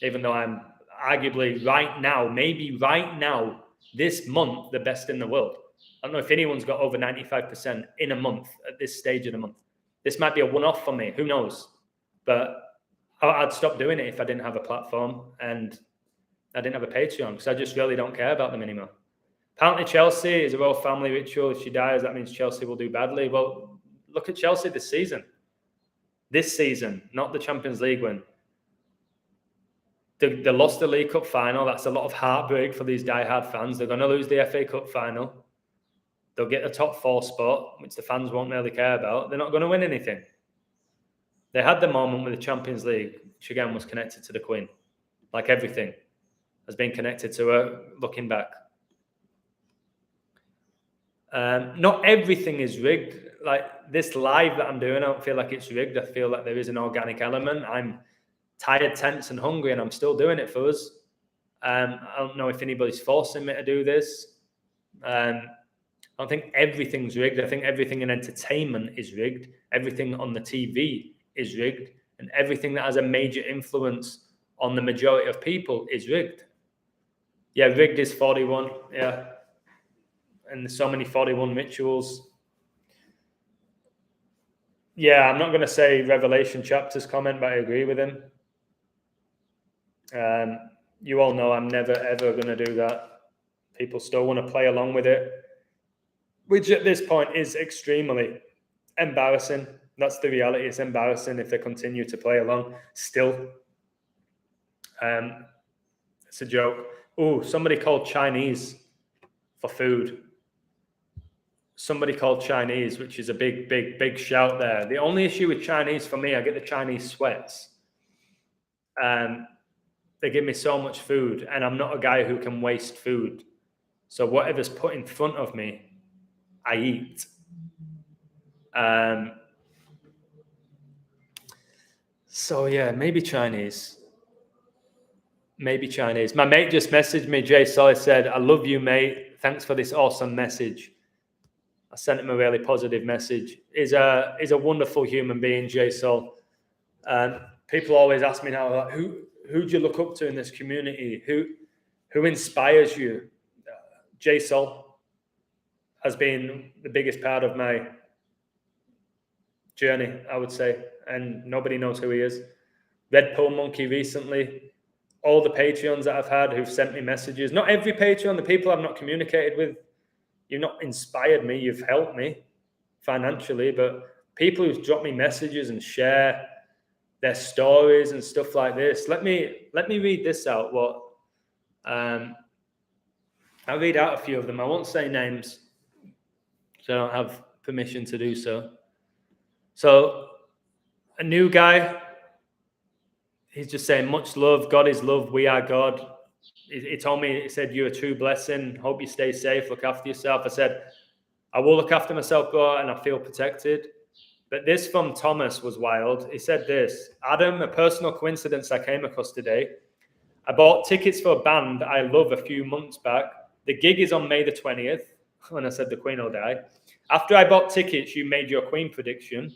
Even though I'm arguably right now, maybe right now, this month, the best in the world. I don't know if anyone's got over 95% in a month at this stage of the month. This might be a one-off for me. Who knows? But I'd stop doing it if I didn't have a platform and I didn't have a Patreon, because I just really don't care about them anymore. Apparently Chelsea is a royal family ritual. If she dies, that means Chelsea will do badly. Well, look at Chelsea this season. This season, not the Champions League win. They lost the League Cup final. That's a lot of heartbreak for these diehard fans. They're going to lose the FA Cup final. They'll get the top 4 spot, which the fans won't really care about. They're not going to win anything. They had the moment with the Champions League, which again was connected to the Queen. Like everything has been connected to her, looking back. Not everything is rigged. Like this live that I'm doing, I don't feel like it's rigged. I feel like there is an organic element. I'm tired, tense, and hungry, and I'm still doing it for us. I don't know if anybody's forcing me to do this. I don't think everything's rigged. I think everything in entertainment is rigged. Everything on the TV is rigged. And everything that has a major influence on the majority of people is rigged. Yeah, rigged is 41. Yeah. And there's so many 41 rituals. Yeah, I'm not going to say Revelation chapters comment, but I agree with him. You all know I'm never, ever going to do that. People still want to play along with it, which at this point is extremely embarrassing. That's the reality. It's embarrassing if they continue to play along still. It's a joke. Oh, somebody called Chinese for food. Somebody called Chinese, which is a big shout there. The only issue with Chinese for me, I get the Chinese sweats. They give me so much food, and I'm not a guy who can waste food. So whatever's put in front of me, I eat. So yeah, maybe Chinese. Maybe Chinese. My mate just messaged me, Jay Solly said, I love you, mate. Thanks for this awesome message. I sent him a really positive message. He's a wonderful human being, Jay Sol. People always ask me now, like, who do you look up to in this community? Who inspires you? J Sol has been the biggest part of my journey, I would say, and nobody knows who he is. Red Pill Monkey recently, all the Patreons that I've had who've sent me messages, not every Patreon, the people I've not communicated with, you've not inspired me, you've helped me financially, but people who've dropped me messages and share their stories and stuff like this. Let me read this out. What I'll read out a few of them. I won't say names, so I don't have permission to do so. So a new guy, he's just saying, much love, God is love, we are God. He told me, he said, you're a true blessing, hope you stay safe, look after yourself. I said, I will look after myself, bro, and I feel protected. But this from Thomas was wild. He said this, Adam, a personal coincidence I came across today. I bought tickets for a band I love a few months back. The gig is on May the 20th, when I said the Queen will die. After I bought tickets, you made your Queen prediction.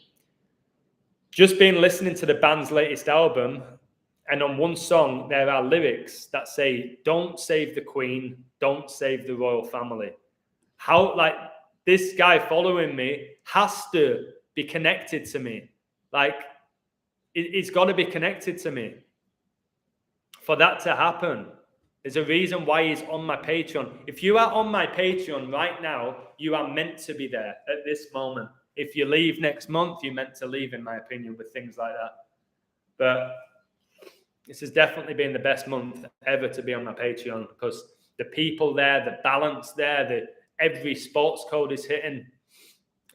Just been listening to the band's latest album, and on one song, there are lyrics that say, don't save the Queen, don't save the royal family. How, like, this guy following me has to be connected to me. Like, it's got to be connected to me. For that to happen, there's a reason why he's on my Patreon. If you are on my Patreon right now, you are meant to be there at this moment. If you leave next month, you're meant to leave, in my opinion, with things like that. But this has definitely been the best month ever to be on my Patreon, because the people there, the balance there, every sports code is hitting.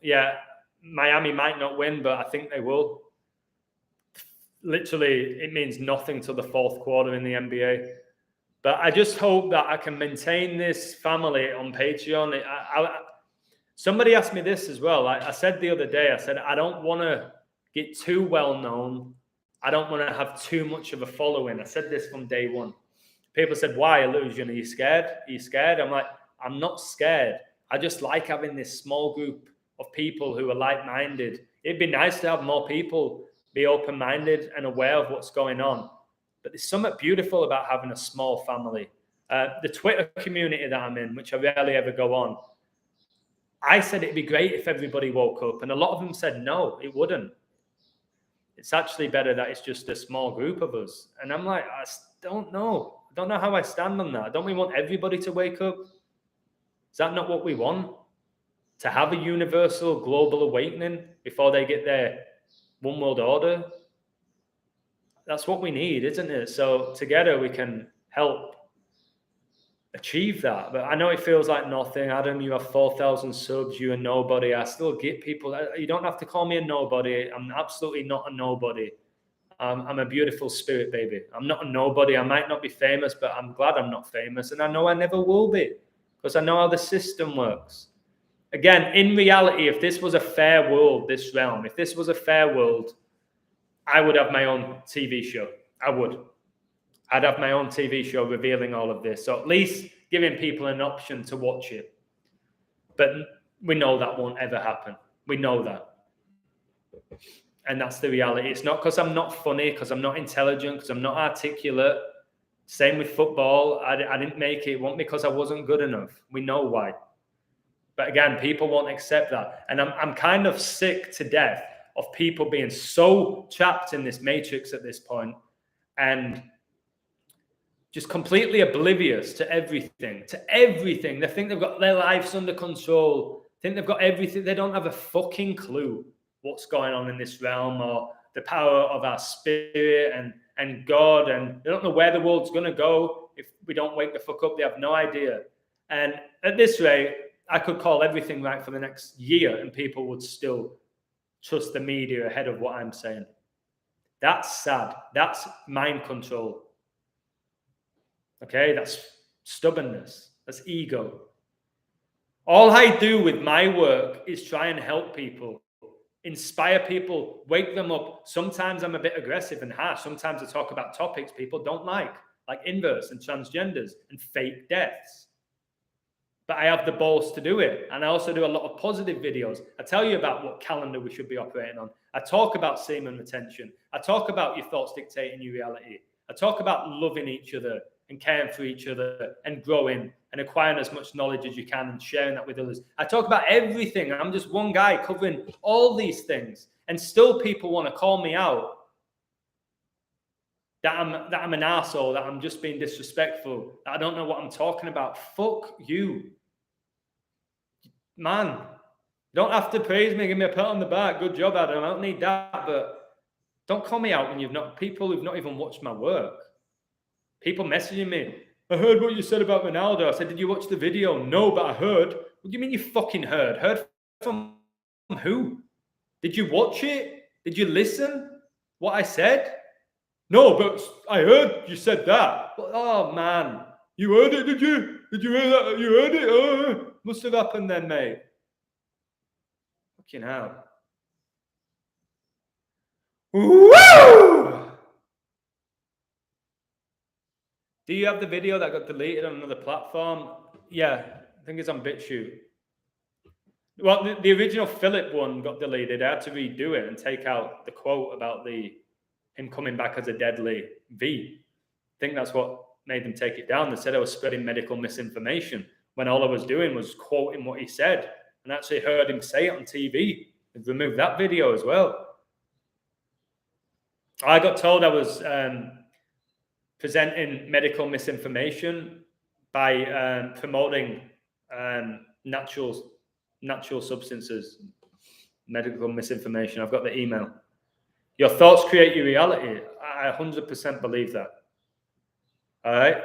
Yeah, Miami might not win, but I think they will. Literally, it means nothing till the fourth quarter in the NBA. But I just hope that I can maintain this family on Patreon. Somebody asked me this as well. I said the other day, I said, I don't want to get too well known. I don't want to have too much of a following. I said this from day one. People said, why, Illusion? Are you scared? Are you scared? I'm like, I'm not scared. I just like having this small group of people who are like-minded. It'd be nice to have more people be open-minded and aware of what's going on. But there's something beautiful about having a small family. The Twitter community that I'm in, which I rarely ever go on, I said it'd be great if everybody woke up. And a lot of them said, no, it wouldn't. It's actually better that it's just a small group of us. And I'm like, I don't know. I don't know how I stand on that. Don't we want everybody to wake up? Is that not what we want? To have a universal global awakening before they get their one world order? That's what we need, isn't it? So together we can help achieve that. But I know it feels like nothing. Adam, you have 4,000 subs. You're a nobody. I still get people. You don't have to call me a nobody. I'm absolutely not a nobody. I'm a beautiful spirit, baby. I'm not a nobody. I might not be famous, but I'm glad I'm not famous. And I know I never will be, because I know how the system works. Again, in reality, if this was a fair world, this realm, if this was a fair world, I would have my own TV show. I would. I'd have my own TV show revealing all of this. So at least giving people an option to watch it. But we know that won't ever happen. We know that. And that's the reality. It's not because I'm not funny, because I'm not intelligent, because I'm not articulate. Same with football. I didn't make it. It wasn't because I wasn't good enough. We know why. But again, people won't accept that. And I'm kind of sick to death of people being so trapped in this matrix at this point and just completely oblivious to everything, They think they've got their lives under control, think they've got everything. They don't have a fucking clue what's going on in this realm or the power of our spirit and God. And they don't know where the world's going to go if we don't wake the fuck up. They have no idea. And at this rate, I could call everything right for the next year and people would still trust the media ahead of what I'm saying. That's sad. That's mind control. Okay, that's stubbornness. That's ego. All I do with my work is try and help people, inspire people, wake them up. Sometimes I'm a bit aggressive and harsh. Sometimes I talk about topics people don't like inverts and transgenders and fake deaths. But I have the balls to do it. And I also do a lot of positive videos. I tell you about what calendar we should be operating on. I talk about semen retention. I talk about your thoughts dictating your reality. I talk about loving each other and caring for each other and growing and acquiring as much knowledge as you can and sharing that with others. I talk about everything. I'm just one guy covering all these things, and still people want to call me out that I'm an asshole, that I'm just being disrespectful, that I don't know what I'm talking about. Fuck you, man. You don't have to praise me, give me a pat on the back. Good job, Adam. I don't need that, but don't call me out when you've not, people who've not even watched my work. People messaging me, I heard what you said about Ronaldo. I said, did you watch the video? No, but I heard. What do you mean you fucking heard? Heard from who? Did you watch it? Did you listen? What I said? No, but I heard you said that. Oh, man. You heard it, did you? Did you hear that? You heard it? Oh, must have happened then, mate. Fucking hell. Woo! Do you have the video that got deleted on another platform? Yeah, I think it's on BitChute. Well, the original Philip one got deleted. I had to redo it and take out the quote about him coming back as a deadly V. I think that's what made them take it down. They said I was spreading medical misinformation when all I was doing was quoting what he said, and actually heard him say it on TV. They've removed that video as well. I got told I was presenting medical misinformation by promoting natural substances, medical misinformation. I've got the email. Your thoughts create your reality. I 100% believe that. All right?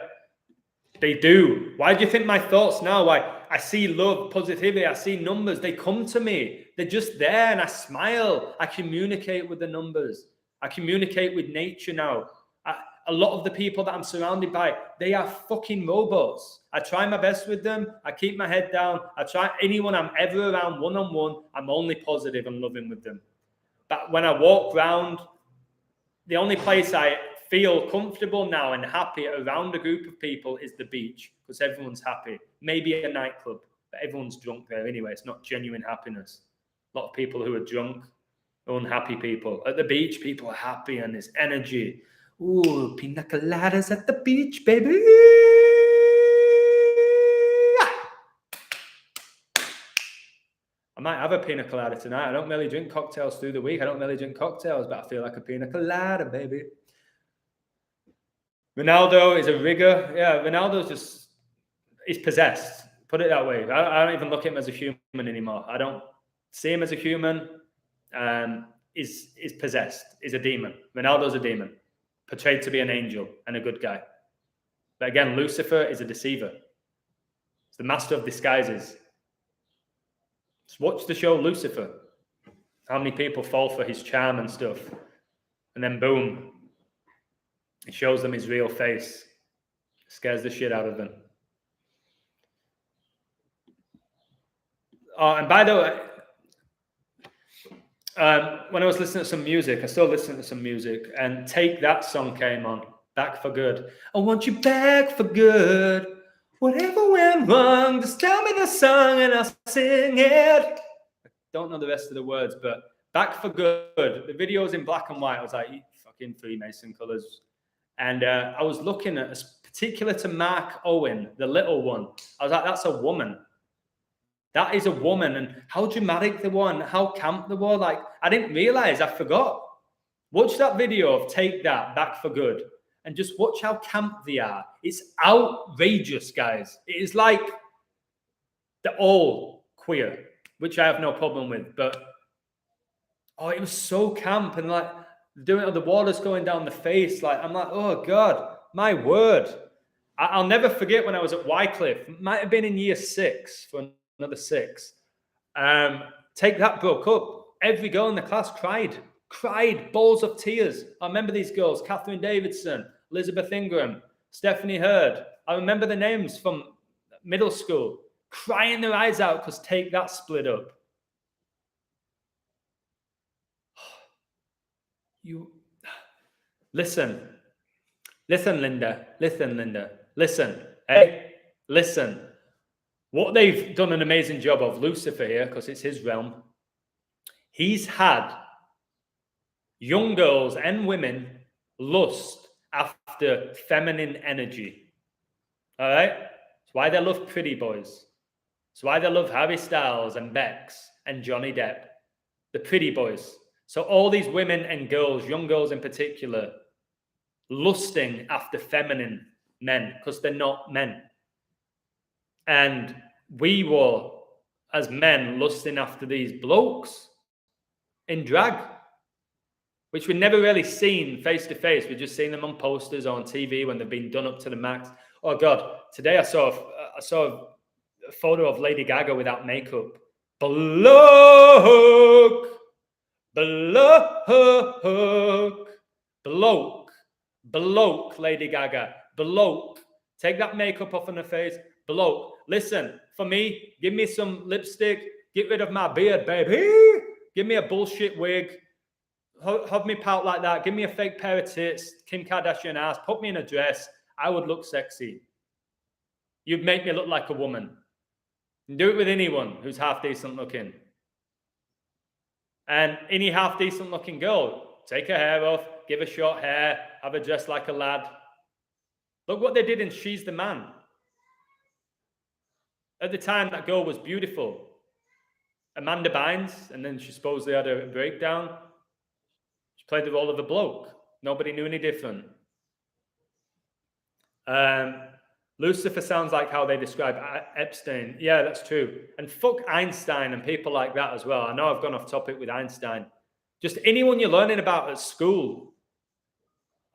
They do. Why do you think my thoughts now? Why I see love, positivity, I see numbers. They come to me. They're just there, and I smile. I communicate with the numbers. I communicate with nature now. A lot of the people that I'm surrounded by, they are fucking robots. I try my best with them. I keep my head down. I try anyone I'm ever around one-on-one, I'm only positive and loving with them. But when I walk around, the only place I feel comfortable now and happy around a group of people is the beach, because everyone's happy. Maybe a nightclub, but everyone's drunk there anyway. It's not genuine happiness. A lot of people who are drunk are unhappy people. At the beach, people are happy and there's energy. Ooh, pina coladas at the beach, baby. I might have a pina colada tonight. I don't really drink cocktails through the week. I don't really drink cocktails, but I feel like a pina colada, baby. Ronaldo is a rigger. Yeah, Ronaldo's he's possessed. Put it that way. I don't even look at him as a human anymore. I don't see him as a human. Is possessed. Is a demon. Ronaldo's a demon, portrayed to be an angel and a good guy. But again, Lucifer is a deceiver. It's the master of disguises. Just watch the show Lucifer. How many people fall for his charm and stuff. And then boom, it shows them his real face. Scares the shit out of them. Oh, and by the way, when I was listening to some music, I still listen to some music, and Take That song came on, Back for Good. I want you back for good. Whatever went wrong, just tell me the song and I'll sing it. I don't know the rest of the words, but Back for Good. The video was in black and white. I was like, fucking Freemason colors. And I was looking at a particular to Mark Owen, the little one. I was like, that's a woman. That is a woman. And how dramatic they were and how camp they were. Like, I didn't realize, I forgot. Watch that video of Take That, Back for Good. And just watch how camp they are. It's outrageous, guys. It is like they're all queer, which I have no problem with. But, oh, it was so camp. And like, doing the water's going down the face. Like, I'm like, oh, God, my word. I'll never forget when I was at Wycliffe. It might have been in year 6 for another 6. Take That broke up. Every girl in the class cried, balls of tears. I remember these girls, Catherine Davidson, Elizabeth Ingram, Stephanie Hurd. I remember the names from middle school, crying their eyes out because Take That split up. You listen, Linda. Listen, hey, listen. What they've done an amazing job of, Lucifer here, because it's his realm. He's had young girls and women lust after feminine energy. All right? It's why they love pretty boys. It's why they love Harry Styles and Bex and Johnny Depp. The pretty boys. So all these women and girls, young girls in particular, lusting after feminine men because they're not men. And we were, as men, lusting after these blokes in drag, which we've never really seen face to face. We've just seen them on posters or on TV when they've been done up to the max. Oh God! Today I saw a photo of Lady Gaga without makeup. Bloke, Lady Gaga, bloke. Take that makeup off on her face, bloke. Listen, for me, give me some lipstick. Get rid of my beard, baby. Give me a bullshit wig. Have me pout like that. Give me a fake pair of tits, Kim Kardashian ass. Put me in a dress. I would look sexy. You'd make me look like a woman. Do it with anyone who's half decent looking. And any half decent looking girl, take her hair off, give her short hair, have her dressed like a lad. Look what they did in She's the Man. At the time, that girl was beautiful. Amanda Bynes, and then she supposedly had a breakdown. She played the role of a bloke. Nobody knew any different. Lucifer sounds like how they describe Epstein. Yeah, that's true. And fuck Einstein and people like that as well. I know I've gone off topic with Einstein. Just anyone you're learning about at school.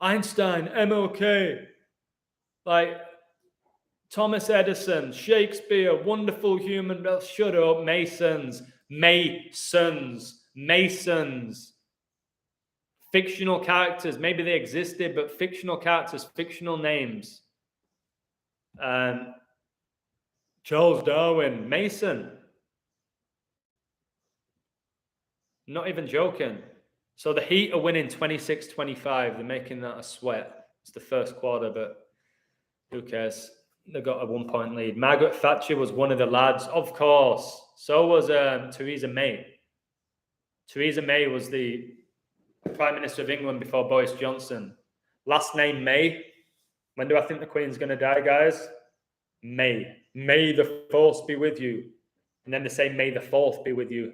Einstein, MLK, like Thomas Edison, Shakespeare, wonderful human. Well, shut up, Masons. Fictional characters. Maybe they existed, but fictional characters, fictional names. Charles Darwin, Mason. Not even joking. So the Heat are winning 26-25. They're making that a sweat. It's the first quarter, but who cares? They got a 1-point lead. Margaret Thatcher was one of the lads, of course. So was Theresa May. Theresa May was the Prime Minister of England before Boris Johnson. Last name May. When do I think the Queen's going to die, guys? May. May the Force be with you. And then they say, May the 4th be with you.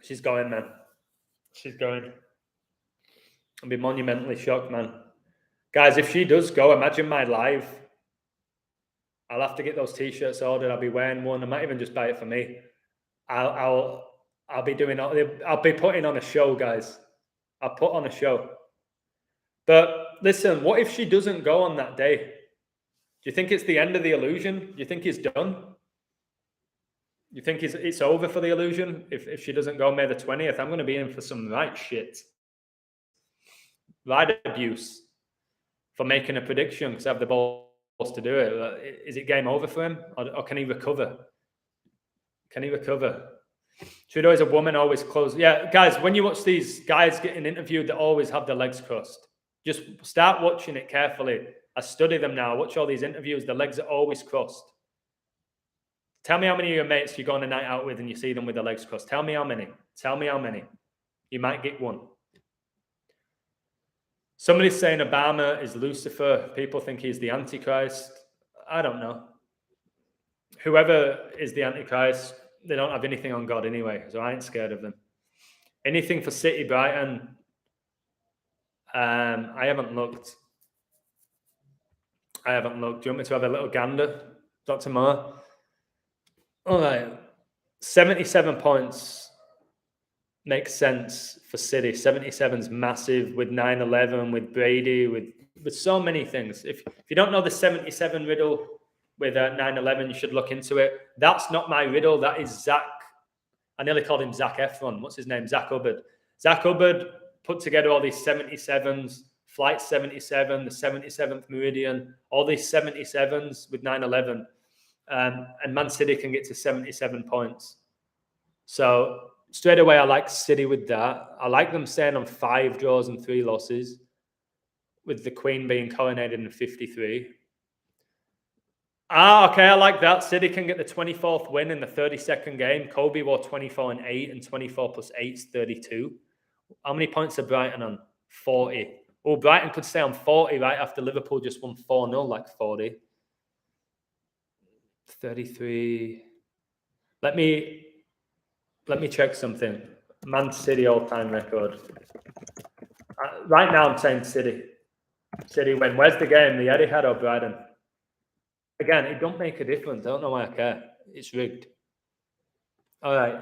She's going, man. She's going. I'll be monumentally shocked, man. Guys, if she does go, imagine my life. I'll have to get those t-shirts ordered. I'll be wearing one. I might even just buy it for me. I'll be putting on a show, guys. I'll put on a show. But listen, what if she doesn't go on that day? Do you think it's the end of the illusion? Do you think it's done? You think it's over for the illusion? If she doesn't go May the 20th, I'm going to be in for some right shit. Right abuse for making a prediction because I have the balls to do it. Is it game over for him? Or can he recover? Can he recover? Trudeau is a woman, always close. Yeah, guys, when you watch these guys getting interviewed, they always have their legs crossed. Just start watching it carefully. I study them now. I watch all these interviews. Their legs are always crossed. Tell me how many of your mates you go on a night out with and you see them with their legs crossed. Tell me how many. Tell me how many. You might get one. Somebody's saying Obama is Lucifer. People think he's the Antichrist. I don't know. Whoever is the Antichrist, they don't have anything on God anyway, so I ain't scared of them. Anything for City Brighton? I haven't looked. Do you want me to have a little gander, Dr. Moore? All right. 77 points makes sense for City. 77's massive with 9/11, with Brady, with so many things. If you don't know the 77 riddle with 9/11, you should look into it. That's not my riddle. That is Zach. I nearly called him Zac Efron. What's his name? Zach Hubbard. Zach Hubbard put together all these 77s, Flight 77, the 77th Meridian, all these 77s with 9/11. And Man City can get to 77 points. So straight away, I like City with that. I like them staying on 5 draws and 3 losses, with the Queen being coronated in 53. Okay, I like that. City can get the 24th win in the 32nd game. Kobe wore 24-8, and 24 plus 8 is 32. How many points are Brighton on? 40. Oh, Brighton could stay on 40 right after Liverpool just won 4-0, like 40. 33. Let me check something. Man City all-time record. Right now I'm saying City. City win. Where's the game? The Etihad or Brighton? Again, it don't make a difference. I don't know why I care. It's rigged. All right.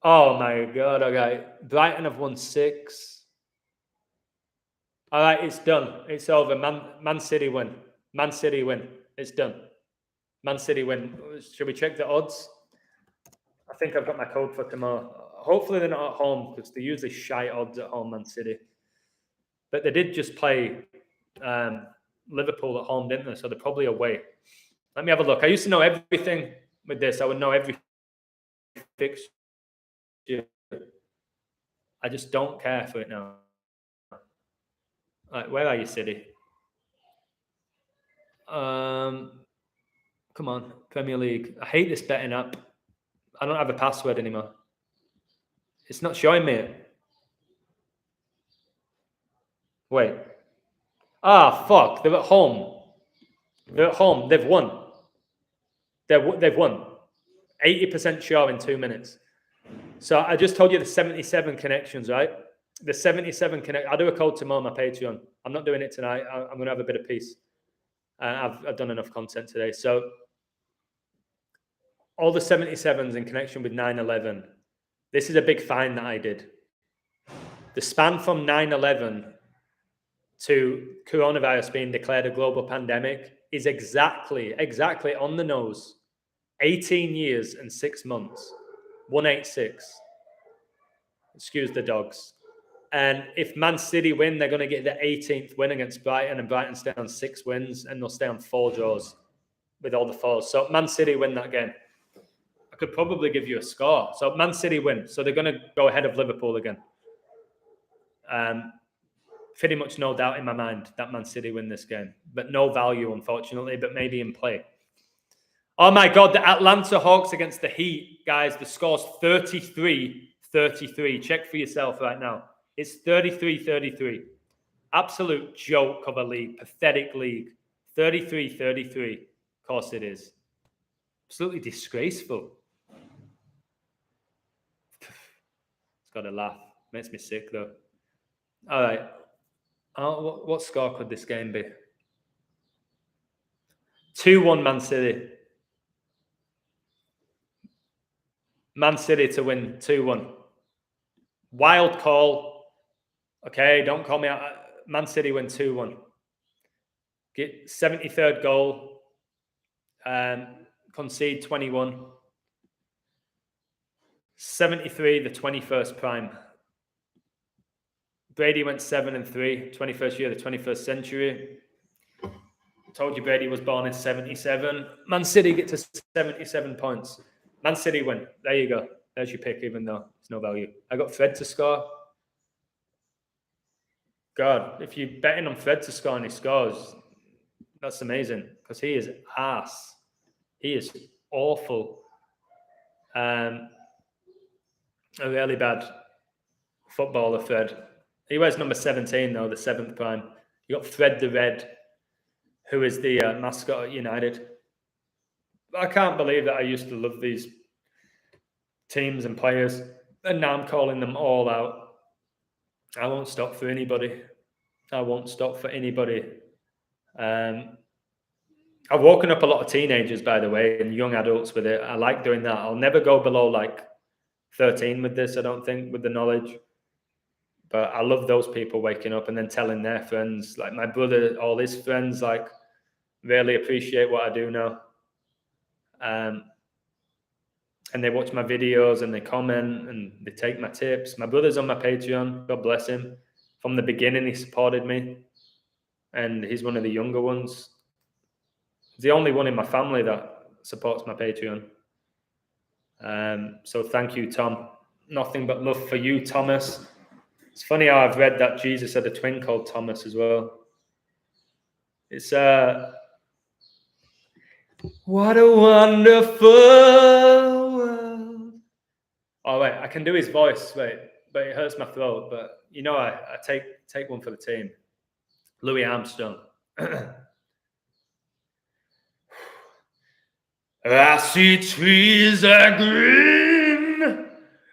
Oh my God. All right. Brighton have won 6. All right, it's done. It's over. Man City win. Man City win. It's done. Man City win. Should we check the odds? I think I've got my code for tomorrow. Hopefully they're not at home because they're usually shy odds at home, Man City. But they did just play Liverpool at home, didn't they? So they're probably away. Let me have a look. I used to know everything with this. I would know every fixture. I just don't care for it now. Right, where are you, City? Come on, Premier League. I hate this betting app. I don't have a password anymore. It's not showing me it. Wait. Ah, fuck. They're at home. They're at home. They've won. They've won. 80% sure in 2 minutes. So I just told you the 77 connections, right? The 77 connect. I'll do a code tomorrow on my Patreon. I'm not doing it tonight. I'm going to have a bit of peace. I've done enough content today. So all the 77s in connection with 9/11. This is a big find that I did. The span from 9/11 to coronavirus being declared a global pandemic is exactly on the nose. 18 years and 6 months. 186. Excuse the dogs. And if Man City win, they're going to get the 18th win against Brighton, and Brighton stay on 6 wins, and they'll stay on 4 draws with all the 4s. So Man City win that game. I could probably give you a score. So Man City win. So they're going to go ahead of Liverpool again. Pretty much no doubt in my mind that Man City win this game. But no value, unfortunately, but maybe in play. Oh my God, the Atlanta Hawks against the Heat. Guys, the score's 33-33. Check for yourself right now. It's 33-33. Absolute joke of a league. Pathetic league. 33-33. Of course it is. Absolutely disgraceful. It's got to laugh. Makes me sick, though. All right. What score could this game be? 2-1 Man City. Man City to win 2-1. Wild call. Okay, don't call me out. Man City win 2-1. Get 73rd goal. Concede 21. 73, the 21st prime. Brady went 7-3, 21st year of the 21st century. Told you Brady was born in 77. Man City get to 77 points. Man City win. There you go. There's your pick, even though it's no value. I got Fred to score. God, if you're betting on Fred to score and he scores, that's amazing because he is ass. He is awful. A really bad footballer, Fred. He wears number 17, though, the 7th prime. You got Fred the Red, who is the mascot at United. I can't believe that I used to love these teams and players, and now I'm calling them all out. I won't stop for anybody. I won't stop for anybody. I've woken up a lot of teenagers, by the way, and young adults with it. I like doing that. I'll never go below like 13 with this, I don't think, with the knowledge. But I love those people waking up and then telling their friends, like my brother, all his friends, like really appreciate what I do now. And they watch my videos and they comment and they take my tips. My brother's on my Patreon. God bless him. From the beginning, he supported me. And he's one of the younger ones. He's the only one in my family that supports my Patreon. So thank you, Tom. Nothing but love for you, Thomas. It's funny how I've read that Jesus had a twin called Thomas as well. It's what a wonderful world. Oh wait, I can do his voice, wait, but it hurts my throat. But you know, I take one for the team. Louis Armstrong. I see trees are green,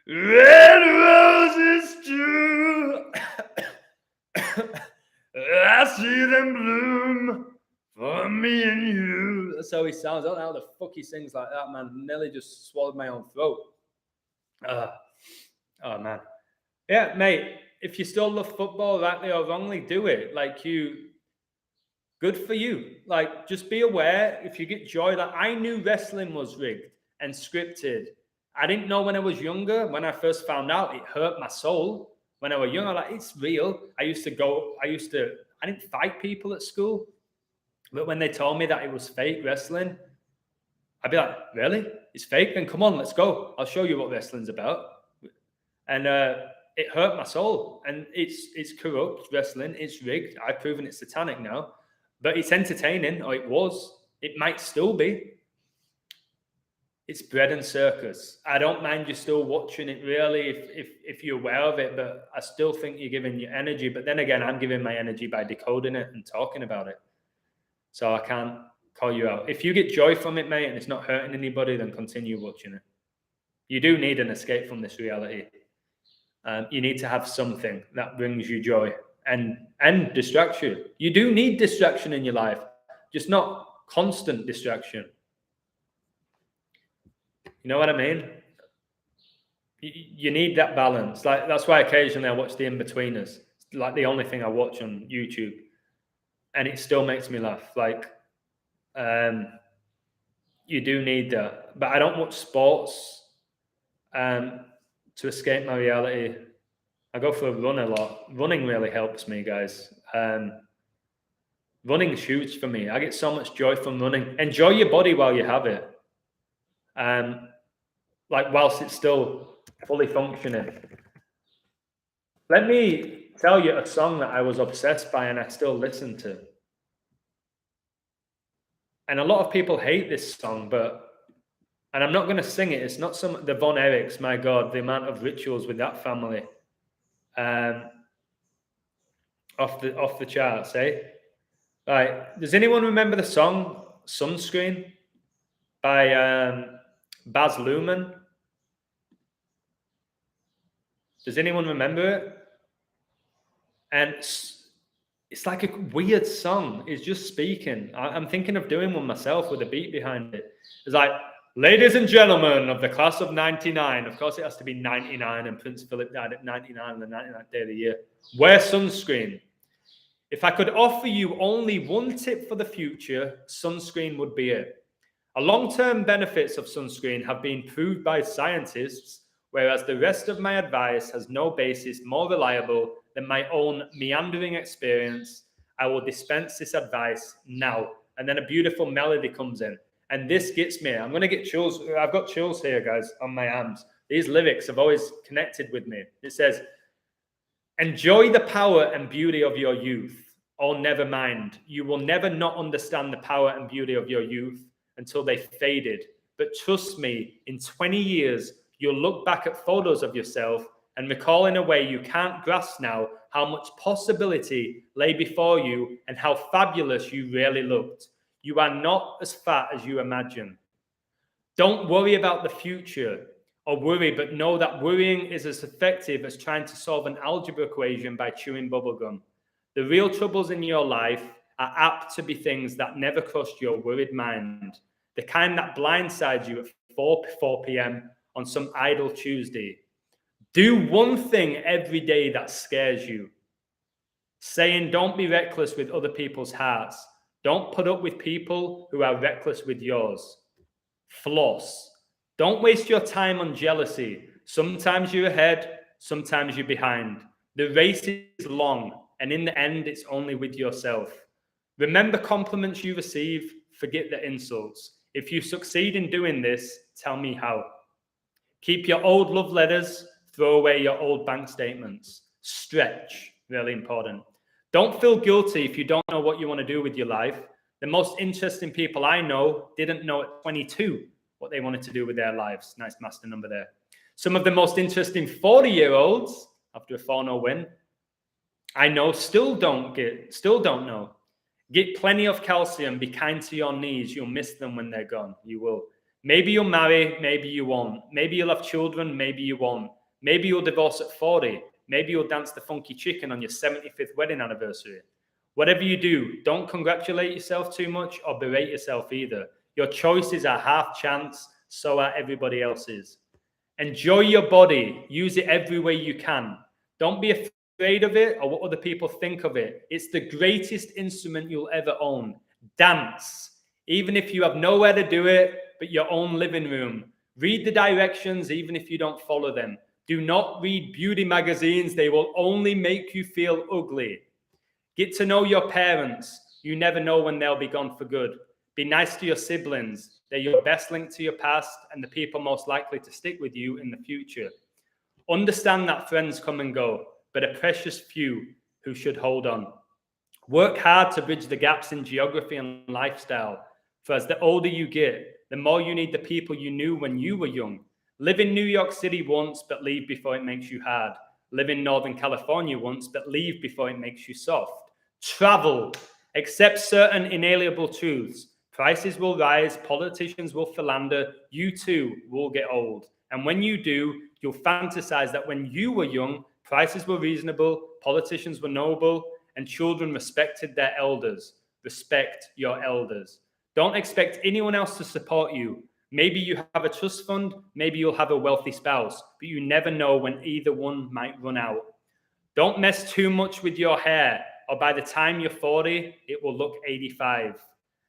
red roses too. I see them bloom for me and you. That's how he sounds. I don't know how the fuck he sings like that, man. Nearly just swallowed my own throat. Oh, man. Yeah, mate, if you still love football, rightly or wrongly, do it. Like, good for you. Like, just be aware if you get joy. Like, I knew wrestling was rigged and scripted. I didn't know when I was younger. When I first found out, it hurt my soul. When I was young, like, it's real. I didn't fight people at school. But when they told me that it was fake wrestling, I'd be like, really? It's fake? Then come on, let's go. I'll show you what wrestling's about. And it hurt my soul. And it's corrupt wrestling. It's rigged. I've proven it's satanic now. But it's entertaining, or it was. It might still be. It's bread and circus. I don't mind you still watching it, really, if you're aware of it, but I still think you're giving your energy. But then again, I'm giving my energy by decoding it and talking about it. So I can't call you out. If you get joy from it, mate, and it's not hurting anybody, then continue watching it. You do need an escape from this reality. You need to have something that brings you joy and distraction. You do need distraction in your life, just not constant distraction. You know what I mean? You need that balance. Like, that's why occasionally I watch the In-Betweeners. It's like the only thing I watch on YouTube, and it still makes me laugh. Like, you do need that. But I don't watch sports to escape my reality. I go for a run a lot. Running really helps me, guys. Running is huge for me. I get so much joy from running. Enjoy your body while you have it. Like, whilst it's still fully functioning. Let me tell you a song that I was obsessed by and I still listen to. And a lot of people hate this song, and I'm not going to sing it. It's not the Von Erichs. My God, the amount of rituals with that family. Off the charts, eh? Right. Does anyone remember the song Sunscreen by Baz Luhrmann? Does anyone remember it? And it's like a weird song. It's just speaking. I'm thinking of doing one myself with a beat behind it. It's like, ladies and gentlemen of the class of 99. Of course, it has to be 99, and Prince Philip died at 99 on the 99th day of the year. Wear sunscreen. If I could offer you only one tip for the future, sunscreen would be it. A long-term benefits of sunscreen have been proved by scientists, whereas the rest of my advice has no basis more reliable than my own meandering experience. I will dispense this advice now. And then a beautiful melody comes in. And this gets me. I'm going to get chills. I've got chills here, guys, on my arms. These lyrics have always connected with me. It says, enjoy the power and beauty of your youth. Oh, never mind. You will never not understand the power and beauty of your youth until they faded. But trust me, in 20 years, you'll look back at photos of yourself and recall in a way you can't grasp now how much possibility lay before you and how fabulous you really looked. You are not as fat as you imagine. Don't worry about the future or worry, but know that worrying is as effective as trying to solve an algebra equation by chewing bubblegum. The real troubles in your life are apt to be things that never crossed your worried mind, the kind that blindsides you at 4 p.m. on some idle Tuesday. Do one thing every day that scares you. Saying don't be reckless with other people's hearts. Don't put up with people who are reckless with yours. Floss. Don't waste your time on jealousy. Sometimes you're ahead, sometimes you're behind. The race is long, and in the end, it's only with yourself. Remember compliments you receive, forget the insults. If you succeed in doing this, tell me how. Keep your old love letters, throw away your old bank statements. Stretch, really important. Don't feel guilty if you don't know what you want to do with your life. The most interesting people I know didn't know at 22 what they wanted to do with their lives. Nice master number there. Some of the most interesting 40-year-olds, after a 4-0 win, I know, still don't know. Get plenty of calcium, be kind to your knees. You'll miss them when they're gone. You will. Maybe you'll marry, maybe you won't. Maybe you'll have children, maybe you won't. Maybe you'll divorce at 40. Maybe you'll dance the funky chicken on your 75th wedding anniversary. Whatever you do, don't congratulate yourself too much or berate yourself either. Your choices are half chance, so are everybody else's. Enjoy your body. Use it every way you can. Don't be afraid of it or what other people think of it. It's the greatest instrument you'll ever own. Dance. Even if you have nowhere to do it but your own living room. Read the directions even if you don't follow them. Do not read beauty magazines. They will only make you feel ugly. Get to know your parents. You never know when they'll be gone for good. Be nice to your siblings. They're your best link to your past and the people most likely to stick with you in the future. Understand that friends come and go, but a precious few who should hold on. Work hard to bridge the gaps in geography and lifestyle. For as the older you get, the more you need the people you knew when you were young. Live in New York City once, but leave before it makes you hard. Live in Northern California once, but leave before it makes you soft. Travel. Accept certain inalienable truths. Prices will rise, politicians will philander, you too will get old. And when you do, you'll fantasize that when you were young, prices were reasonable, politicians were noble, and children respected their elders. Respect your elders. Don't expect anyone else to support you. Maybe you have a trust fund, maybe you'll have a wealthy spouse, but you never know when either one might run out. Don't mess too much with your hair, or by the time you're 40, it will look 85.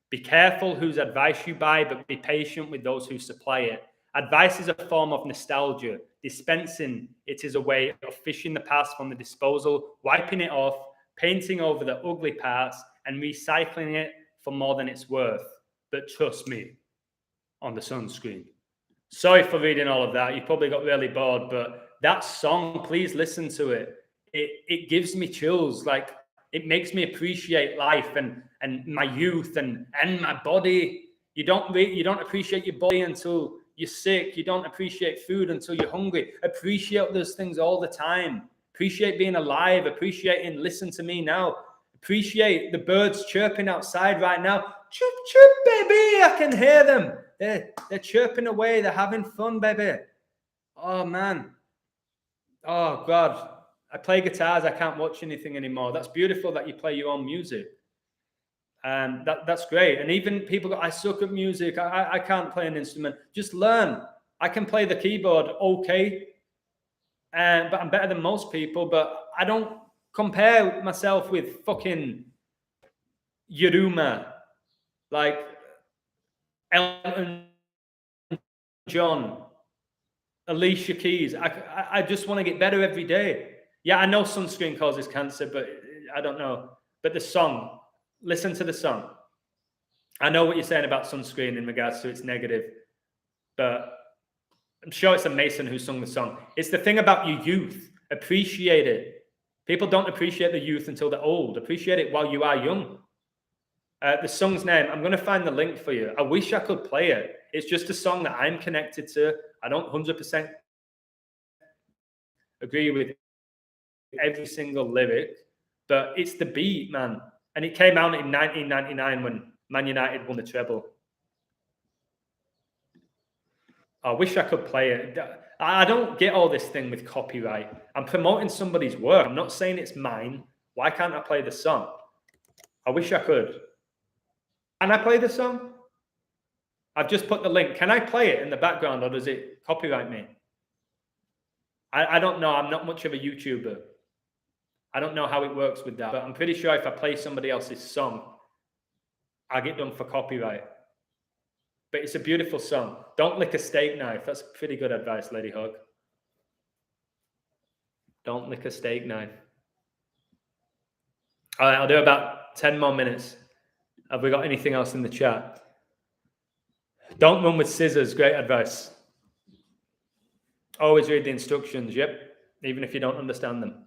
Be careful whose advice you buy, but be patient with those who supply it. Advice is a form of nostalgia. Dispensing it is a way of fishing the past from the disposal, wiping it off, painting over the ugly parts, and recycling it for more than it's worth. But trust me, on the sunscreen. Sorry for reading all of that. You probably got really bored, but that song, please listen to it. It gives me chills. Like, it makes me appreciate life and my youth and my body. You don't appreciate your body until you're sick. You don't appreciate food until you're hungry. Appreciate those things all the time. Appreciate being alive. Appreciating, listen to me now. Appreciate the birds chirping outside right now. Chirp, chirp, baby. I can hear them. They're chirping away. They're having fun, baby. Oh, man. Oh, God. I play guitars. I can't watch anything anymore. That's beautiful that you play your own music. That's great. And even people go, I suck at music. I can't play an instrument. Just learn. I can play the keyboard okay. But I'm better than most people. But I don't compare myself with fucking Yuruma. Like Elton John, Alicia Keys. I just want to get better every day. Yeah, I know sunscreen causes cancer, but I don't know. But the song, listen to the song. I know what you're saying about sunscreen in regards to its negative, but I'm sure it's a Mason who sung the song. It's the thing about your youth. Appreciate it. People don't appreciate the youth until they're old. Appreciate it while you are young. The song's name, I'm going to find the link for you. I wish I could play it. It's just a song that I'm connected to. I don't 100% agree with every single lyric, but it's the beat, man. And it came out in 1999 when Man United won the treble. I wish I could play it. I don't get all this thing with copyright. I'm promoting somebody's work. I'm not saying it's mine. Why can't I play the song? I wish I could. Can I play the song? I've just put the link. Can I play it in the background or does it copyright me? I don't know. I'm not much of a YouTuber. I don't know how it works with that, but I'm pretty sure if I play somebody else's song, I'll get done for copyright. But it's a beautiful song. Don't lick a steak knife. That's pretty good advice, Lady Hug. Don't lick a steak knife. All right, I'll do about 10 more minutes. Have we got anything else in the chat? Don't run with scissors. Great advice. Always read the instructions. Yep. Even if you don't understand them.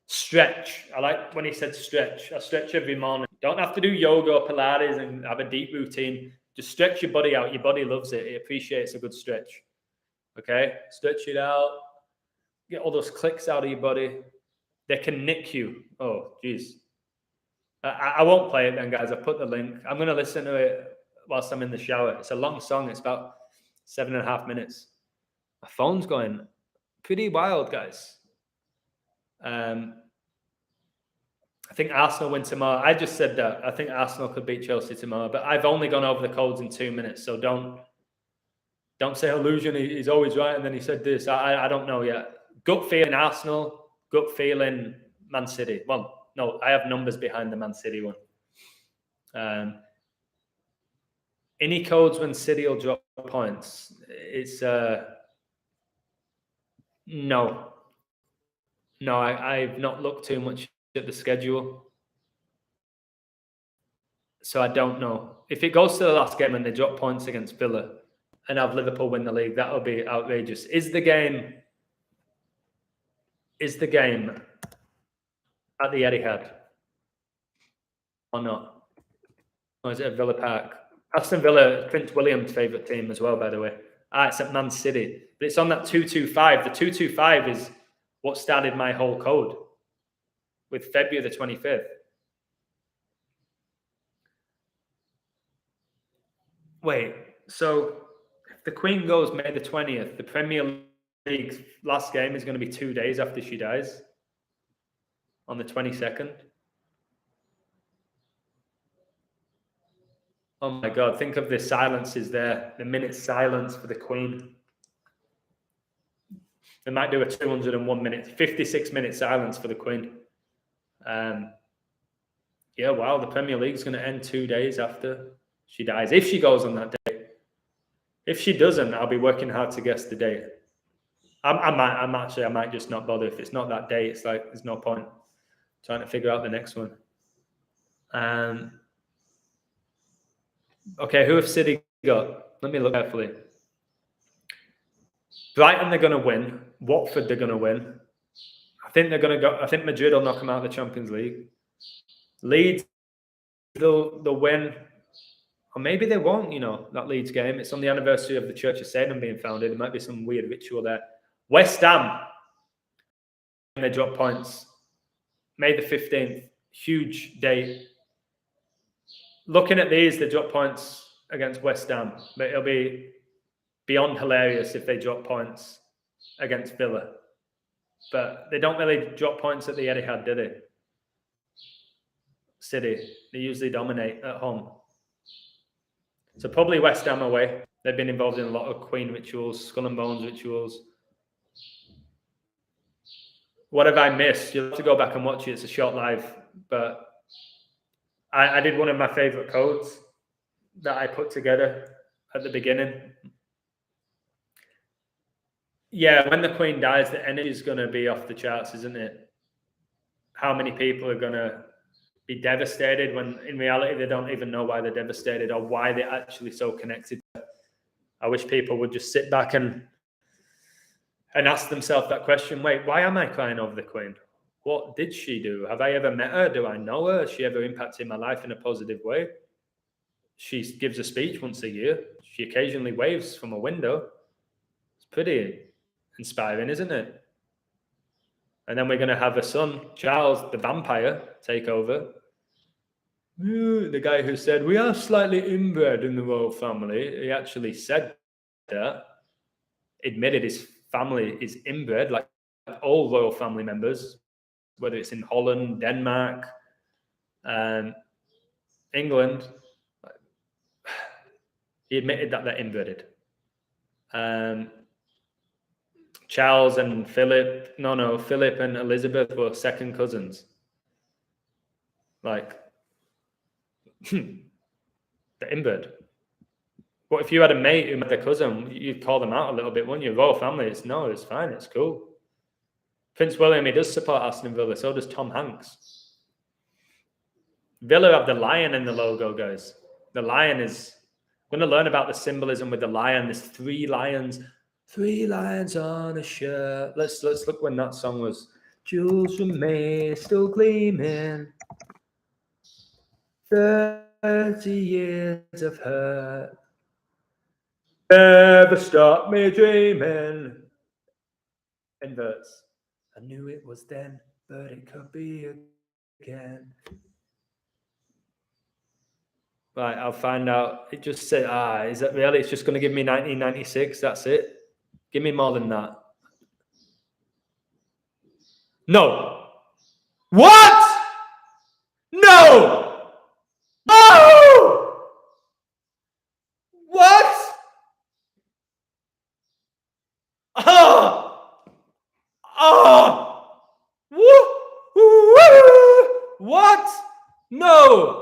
Stretch. I like when he said stretch. I stretch every morning. Don't have to do yoga or Pilates and have a deep routine. Just stretch your body out. Your body loves it. It appreciates a good stretch. Okay? Stretch it out. Get all those clicks out of your body. They can nick you. Oh, geez. I won't play it then, guys. I put the link. I'm going to listen to it whilst I'm in the shower. It's a long song. It's about 7.5 minutes. My phone's going pretty wild, guys. I think Arsenal win tomorrow. I just said that. I think Arsenal could beat Chelsea tomorrow, but I've only gone over the codes in 2 minutes, so don't say illusion. He's always right, and then he said this. I don't know yet. Gut feeling Arsenal. Gut feeling Man City. Well, no, I have numbers behind the Man City one. Any codes when City will drop points? It's no. I've not looked too much at the schedule, so I don't know. If it goes to the last game and they drop points against Villa and have Liverpool win the league, that would be outrageous. Is the game at the Etihad or not? Or is it at Villa Park? Aston Villa, Prince William's favourite team as well, by the way. It's at Man City. But it's on that 225. The 225 is what started my whole code with February the 25th. Wait, so if the Queen goes May the 20th, the Premier League's last game is going to be 2 days after she dies on the 22nd. Oh my God, think of the silences there, the minute's silence for the Queen. They might do a 201 minute, 56 minute silence for the Queen. Yeah, wow, the Premier League's going to end 2 days after she dies, if she goes on that day. If she doesn't, I'll be working hard to guess the date. I might just not bother. If it's not that day, it's like, there's no point trying to figure out the next one. Okay, who have City got? Let me look carefully. Brighton, they're going to win. Watford, they're going to win. I think they're going to go. I think Madrid will knock them out of the Champions League. Leeds, they'll win. Or maybe they won't, that Leeds game. It's on the anniversary of the Church of Satan being founded. There might be some weird ritual there. West Ham, they drop points. May the 15th, huge day. Looking at these, they drop points against West Ham, but it'll be beyond hilarious if they drop points against Villa. But they don't really drop points at the Etihad, do they? City, they usually dominate at home. So probably West Ham away. They've been involved in a lot of Queen rituals, Skull and Bones rituals. What have I missed? You'll have to go back and watch it. It's a short live, but I did one of my favorite codes that I put together at the beginning. Yeah, when the Queen dies, the energy is going to be off the charts, isn't it? How many people are going to be devastated when in reality they don't even know why they're devastated or why they're actually so connected. I wish people would just sit back and ask themselves that question. Wait, why am I crying over the Queen? What did she do? Have I ever met her? Do I know her? Has she ever impacted my life in a positive way? She gives a speech once a year. She occasionally waves from a window. It's pretty inspiring, isn't it? And then we're going to have a son, Charles, the vampire, take over. The guy who said, we are slightly inbred in the royal family. He actually said that, admitted his family is inbred, like all royal family members, whether it's in Holland, Denmark, England. He admitted that they're inbred. Charles and Philip and Elizabeth were second cousins. Like, they're inbred. What if you had a mate who met their cousin? You'd call them out a little bit, wouldn't you? Royal family, it's fine, it's cool. Prince William, he does support Aston Villa, so does Tom Hanks. Villa have the lion in the logo, guys. The lion is... We're going to learn about the symbolism with the lion. There's 3 lions. 3 lions on a shirt. Let's look when that song was. Jewels from May still gleaming. 30 years of hurt. Never stop me dreaming. Inverts. I knew it was then. but it could be again. Right, I'll find out. It just said, is that really? It's just going to give me 1996. That's it. Give me more than that. No. What? No. No. What? Oh. Oh. What? No.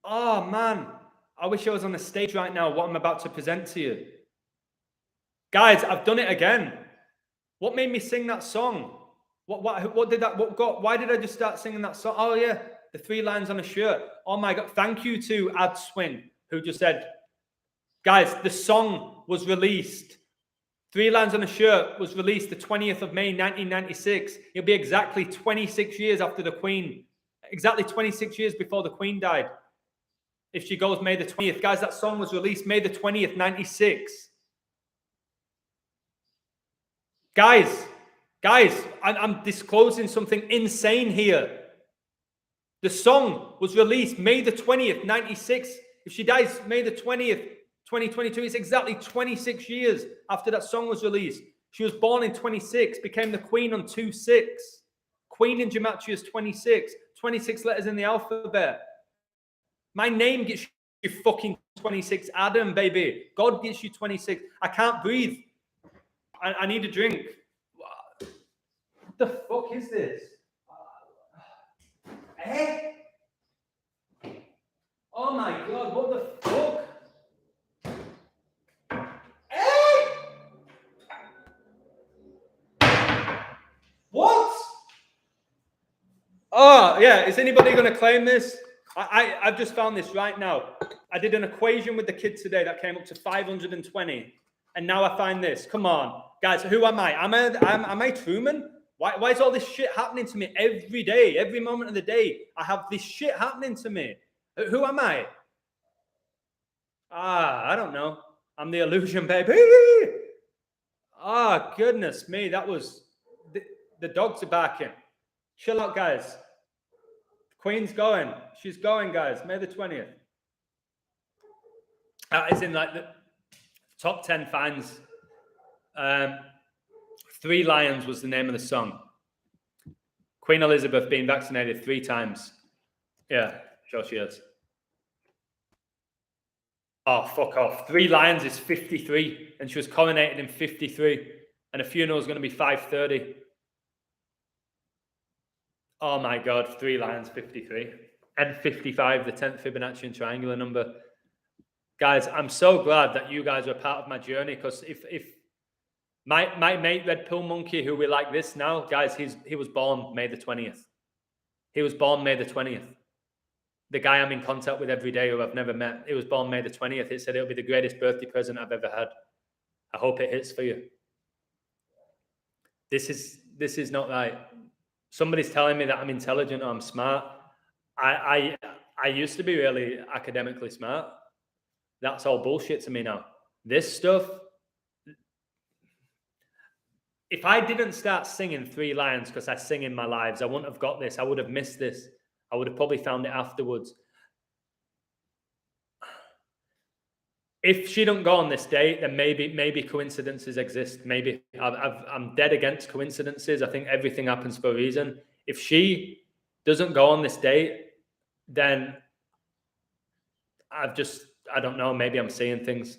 Oh man, I wish I was on the stage right now. What I'm about to present to you, guys, I've done it again. What made me sing that song? What did that? What got? Why did I just start singing that song? Oh yeah, the 3 lines on a shirt. Oh my god! Thank you to Ad Swin who just said, guys, the song was released. 3 lines on a shirt was released the 20th of May, 1996. It'll be exactly 26 years after the Queen. Exactly 26 years before the Queen died. If she goes May the 20th. Guys, that song was released May the 20th, 96. Guys, I'm disclosing something insane here. The song was released May the 20th, 96. If she dies May the 20th, 2022, it's exactly 26 years after that song was released. She was born in 26, became the Queen on 2/6. Queen in Gematria is 26. 26 letters in the alphabet. My name gets you fucking 26. Adam, baby. God gets you 26. I can't breathe. I need a drink. What the fuck is this? Eh? Oh my god, what the fuck? Eh? What? Oh, yeah. Is anybody going to claim this? I've just found this right now. I did an equation with the kids today that came up to 520. And now I find this. Come on. Guys, who am I? Am I Truman? Why is all this shit happening to me every day? Every moment of the day, I have this shit happening to me. Who am I? I don't know. I'm the illusion, baby. Ah, goodness me. That was... The dogs are barking. Chill out, guys. Queen's going. She's going, guys. May the 20th. It's in like the top 10 fans. 3 Lions was the name of the song. Queen Elizabeth being vaccinated 3 times. Yeah, sure she is. Oh, fuck off. 3 Lions is 53. And she was coronated in 53. And a funeral is going to be 5:30. Oh my God, 3 Lions, 53. And 55, the 10th Fibonacci and triangular number. Guys, I'm so glad that you guys are part of my journey, because if my mate Red Pill Monkey, who we like this now, guys, he was born May the 20th. He was born May the 20th. The guy I'm in contact with every day who I've never met, he was born May the 20th. It said it'll be the greatest birthday present I've ever had. I hope it hits for you. This is not right. Somebody's telling me that I'm intelligent or I'm smart. I used to be really academically smart. That's all bullshit to me now. This stuff, if I didn't start singing 3 Lions because I sing in my lives, I wouldn't have got this. I would have missed this. I would have probably found it afterwards. If she don't go on this date, then maybe coincidences exist. Maybe I'm dead against coincidences. I think everything happens for a reason. If she doesn't go on this date, then I don't know. Maybe I'm seeing things.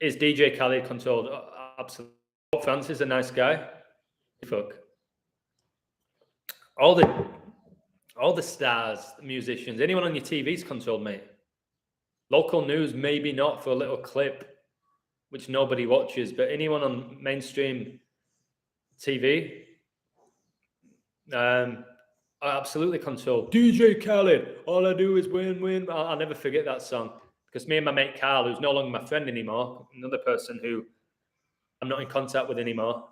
Is DJ Khaled controlled? Absolutely. France is a nice guy. Fuck. All the stars, musicians, anyone on your TV's controlled, mate. Local news, maybe not for a little clip, which nobody watches, but anyone on mainstream TV, are absolutely controlled. DJ Khaled, all I do is win. I'll never forget that song, because me and my mate Carl, who's no longer my friend anymore, another person who I'm not in contact with anymore,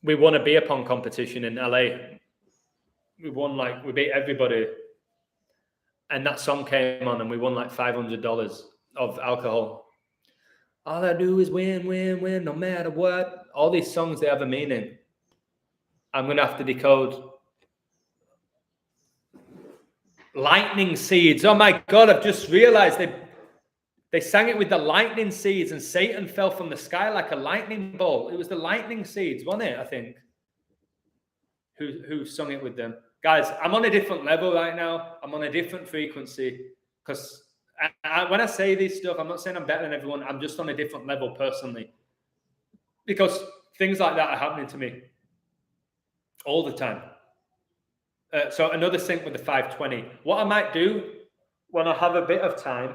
we won a beer pong competition in LA. We won, we beat everybody. and that song came on and we won like $500 of alcohol. All I do is win, win, win, no matter what. All these songs, they have a meaning. I'm going to have to decode. Lightning seeds. Oh my God, I've just realized they sang it with the lightning seeds, and Satan fell from the sky like a lightning bolt. It was the lightning seeds, wasn't it? I think. Who sung it with them? Guys, I'm on a different level right now. I'm on a different frequency, because when I say this stuff, I'm not saying I'm better than everyone. I'm just on a different level personally, because things like that are happening to me all the time. So another sync with the 520. What I might do when I have a bit of time,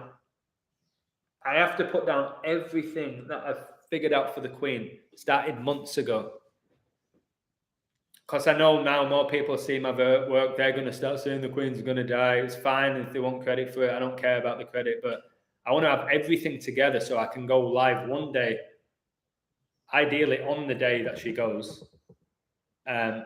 I have to put down everything that I've figured out for the Queen, started months ago. Because I know now more people see my work, they're going to start saying the Queen's going to die. It's fine if they want credit for it. I don't care about the credit, but I want to have everything together so I can go live one day, ideally on the day that she goes, and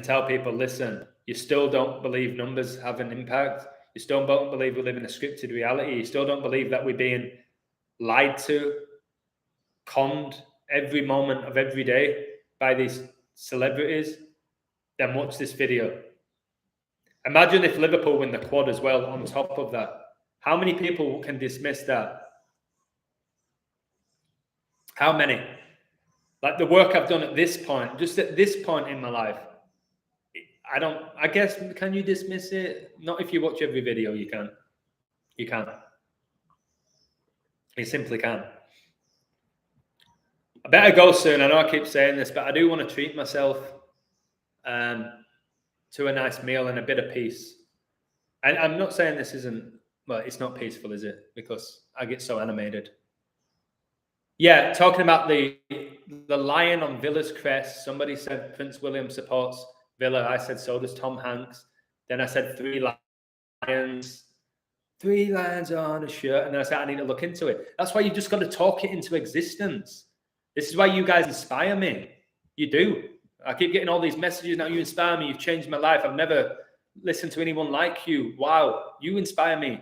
tell people, listen, you still don't believe numbers have an impact. You still don't believe we live in a scripted reality. You still don't believe that we're being lied to, conned every moment of every day by these celebrities. Then watch this video. Imagine if Liverpool win the quad as well on top of that. How many people can dismiss that? How many? Like the work I've done at this point, just at this point in my life, I guess, can you dismiss it? Not if you watch every video, you can. You can. You simply can. I better go soon. I know I keep saying this, but I do want to treat myself to a nice meal and a bit of peace. And I'm not saying this isn't, well, it's not peaceful, is it? Because I get so animated. Yeah, talking about the lion on Villa's crest. Somebody said Prince William supports Villa. I said so does Tom Hanks. Then I said 3 lions. 3 lions on a shirt. And then I said I need to look into it. That's why you just got to talk it into existence. This is why you guys inspire me. You do. I keep getting all these messages now. You inspire me. You've changed my life. I've never listened to anyone like you. Wow. You inspire me.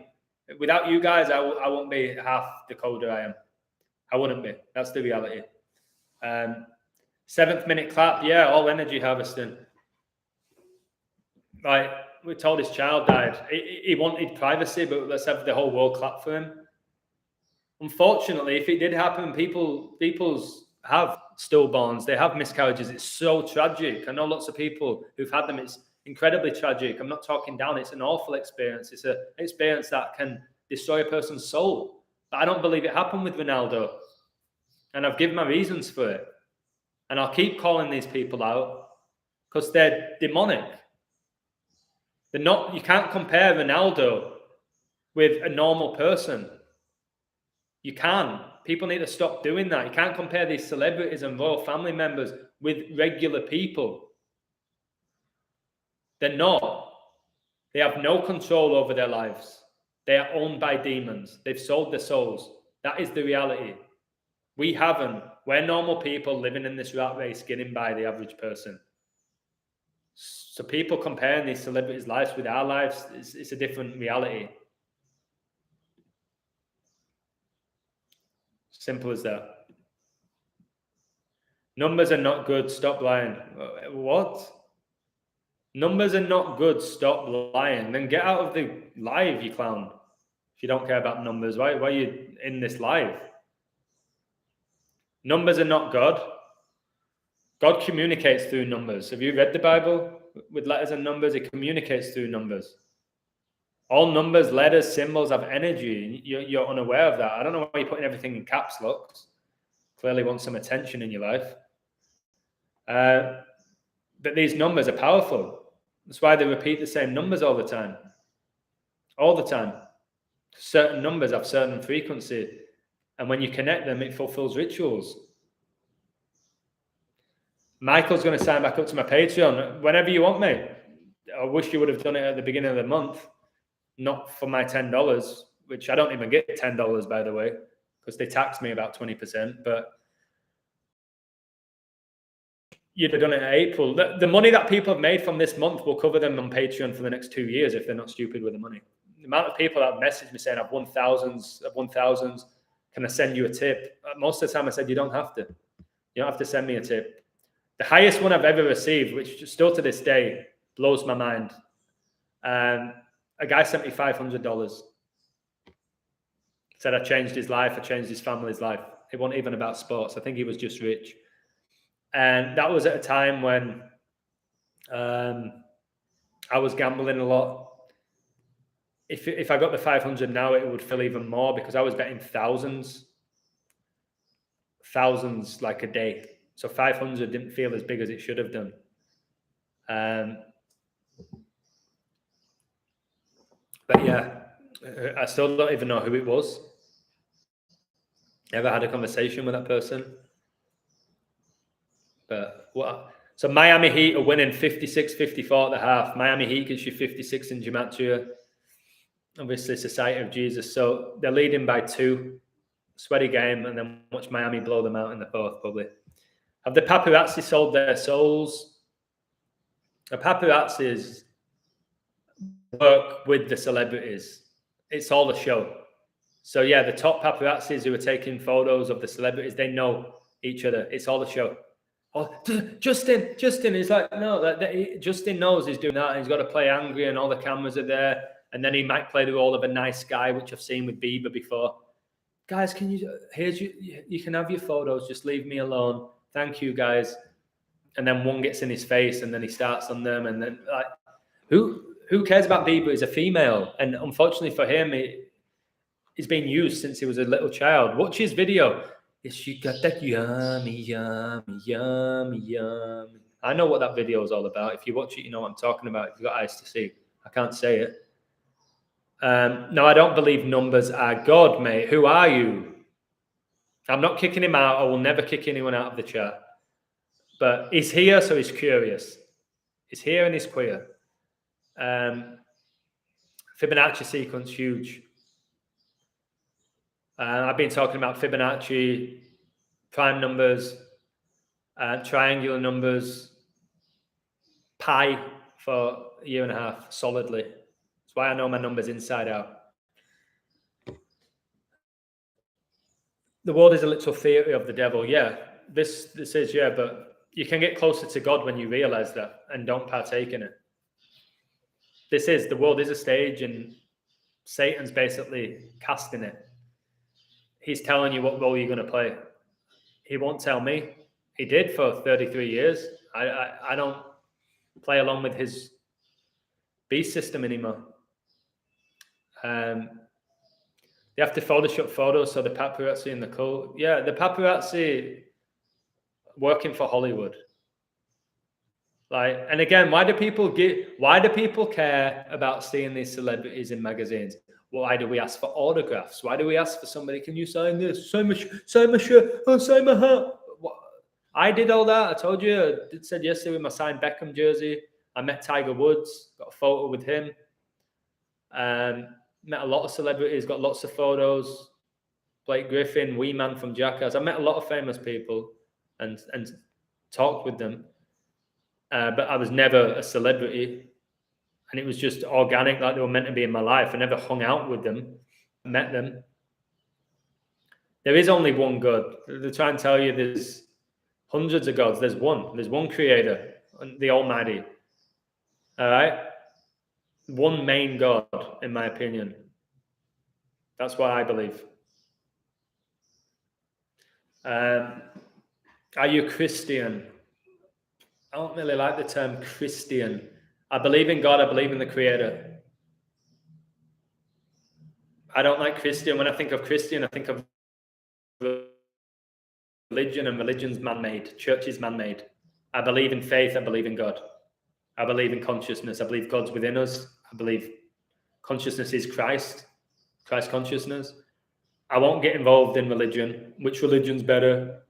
Without you guys, I won't be half the coder I am. I wouldn't be. That's the reality. 7th minute clap. Yeah, all energy harvesting. Like, we're told his child died. He wanted privacy, but let's have the whole world clap for him. Unfortunately, if it did happen, people's have stillborns. They have miscarriages. It's so tragic. I know lots of people who've had them. It's incredibly tragic. I'm not talking down. It's an awful experience. It's an experience that can destroy a person's soul. But I don't believe it happened with Ronaldo. And I've given my reasons for it. And I'll keep calling these people out because they're demonic. They're not. You can't compare Ronaldo with a normal person. You can. People need to stop doing that. You can't compare these celebrities and royal family members with regular people. They're not. They have no control over their lives. They are owned by demons. They've sold their souls. That is the reality. We haven't. We're normal people living in this rat race, getting by the average person. So people comparing these celebrities' lives with our lives, it's a different reality. Simple as that. Numbers are not good. Stop lying. What? Numbers are not good. Stop lying. Then get out of the live, you clown. If you don't care about numbers, why are you in this live? Numbers are not God. God communicates through numbers. Have you read the Bible with letters and numbers? It communicates through numbers. All numbers, letters, symbols have energy. You're unaware of that. I don't know why you're putting everything in caps locks. Clearly want some attention in your life. But these numbers are powerful. That's why they repeat the same numbers all the time. All the time. Certain numbers have certain frequency. And when you connect them, it fulfills rituals. Michael's going to sign back up to my Patreon whenever you want me. I wish you would have done it at the beginning of the month. Not for my $10, which I don't even get $10, by the way, because they tax me about 20%. But you'd have done it in April. The money that people have made from this month will cover them on Patreon for the next 2 years if they're not stupid with the money. The amount of people that have messaged me saying, I've won thousands, can I send you a tip? Most of the time I said, you don't have to. You don't have to send me a tip. The highest one I've ever received, which still to this day blows my mind, a guy sent me $500. Said I changed his life, I changed his family's life. It wasn't even about sports. I think he was just rich. And that was at a time when I was gambling a lot. If I got the 500 now, it would feel even more because I was betting thousands like a day. So 500 didn't feel as big as it should have done. But yeah, I still don't even know who it was. Never had a conversation with that person. But what? So Miami Heat are winning 56-54 at the half. Miami Heat gets you 56 in Gematria. Obviously, Society of Jesus. So they're leading by 2. Sweaty game, and then watch Miami blow them out in the 4th, probably. Have the paparazzi sold their souls? The paparazzis work with the celebrities. It's all a show. So yeah, the top paparazzis who are taking photos of the celebrities, they know each other. It's all a show. Oh, Justin is like, no, Justin knows he's doing that, and he's got to play angry, and all the cameras are there, and then he might play the role of a nice guy, which I've seen with Bieber before. Guys, you can have your photos, just leave me alone. Thank you, guys. And then one gets in his face, and then he starts on them, and then like, who cares about Bieber? He's a female, and unfortunately for him, he's been used since he was a little child. Watch his video. She got that yummy, yummy, yummy, yummy. I know what that video is all about. If you watch it, you know what I'm talking about. If you've got eyes to see, I can't say it. No, I don't believe numbers are God, mate. Who are you? I'm not kicking him out. I will never kick anyone out of the chat. But he's here, so he's curious. He's here and he's queer. Fibonacci sequence, huge. I've been talking about Fibonacci, prime numbers, triangular numbers, pi for a year and a half, solidly. That's why I know my numbers inside out. The world is a little theory of the devil. Yeah, this is, yeah, but you can get closer to God when you realize that and don't partake in it. The world is a stage, and Satan's basically casting it. He's telling you what role you're going to play. He won't tell me. He did for 33 years. I don't play along with his beast system anymore. They have to Photoshop photos, so the paparazzi and the cult. Yeah, the paparazzi working for Hollywood. Like, and again, why do people care about seeing these celebrities in magazines? Why do we ask for autographs? Why do we ask for somebody, can you sign this? Sign my shirt. Oh, sign my hat. What? I did all that. I told you. I said yesterday with my signed Beckham jersey. I met Tiger Woods. Got a photo with him. Met a lot of celebrities. Got lots of photos. Blake Griffin, Wee Man from Jackass. I met a lot of famous people and talked with them. But I was never a celebrity. And it was just organic, like they were meant to be in my life. I never hung out with them, met them. There is only one God. They try and tell you there's hundreds of gods. There's one. There's one creator, the Almighty. All right? One main God, in my opinion. That's what I believe. Are you Christian? I don't really like the term Christian. I believe in God. I believe in the Creator. I don't like Christian. When I think of Christian, I think of religion, and religion's man-made. Church is man-made. I believe in faith. I believe in God. I believe in consciousness. I believe God's within us. I believe consciousness is Christ consciousness. I won't get involved in religion. Which religion's better?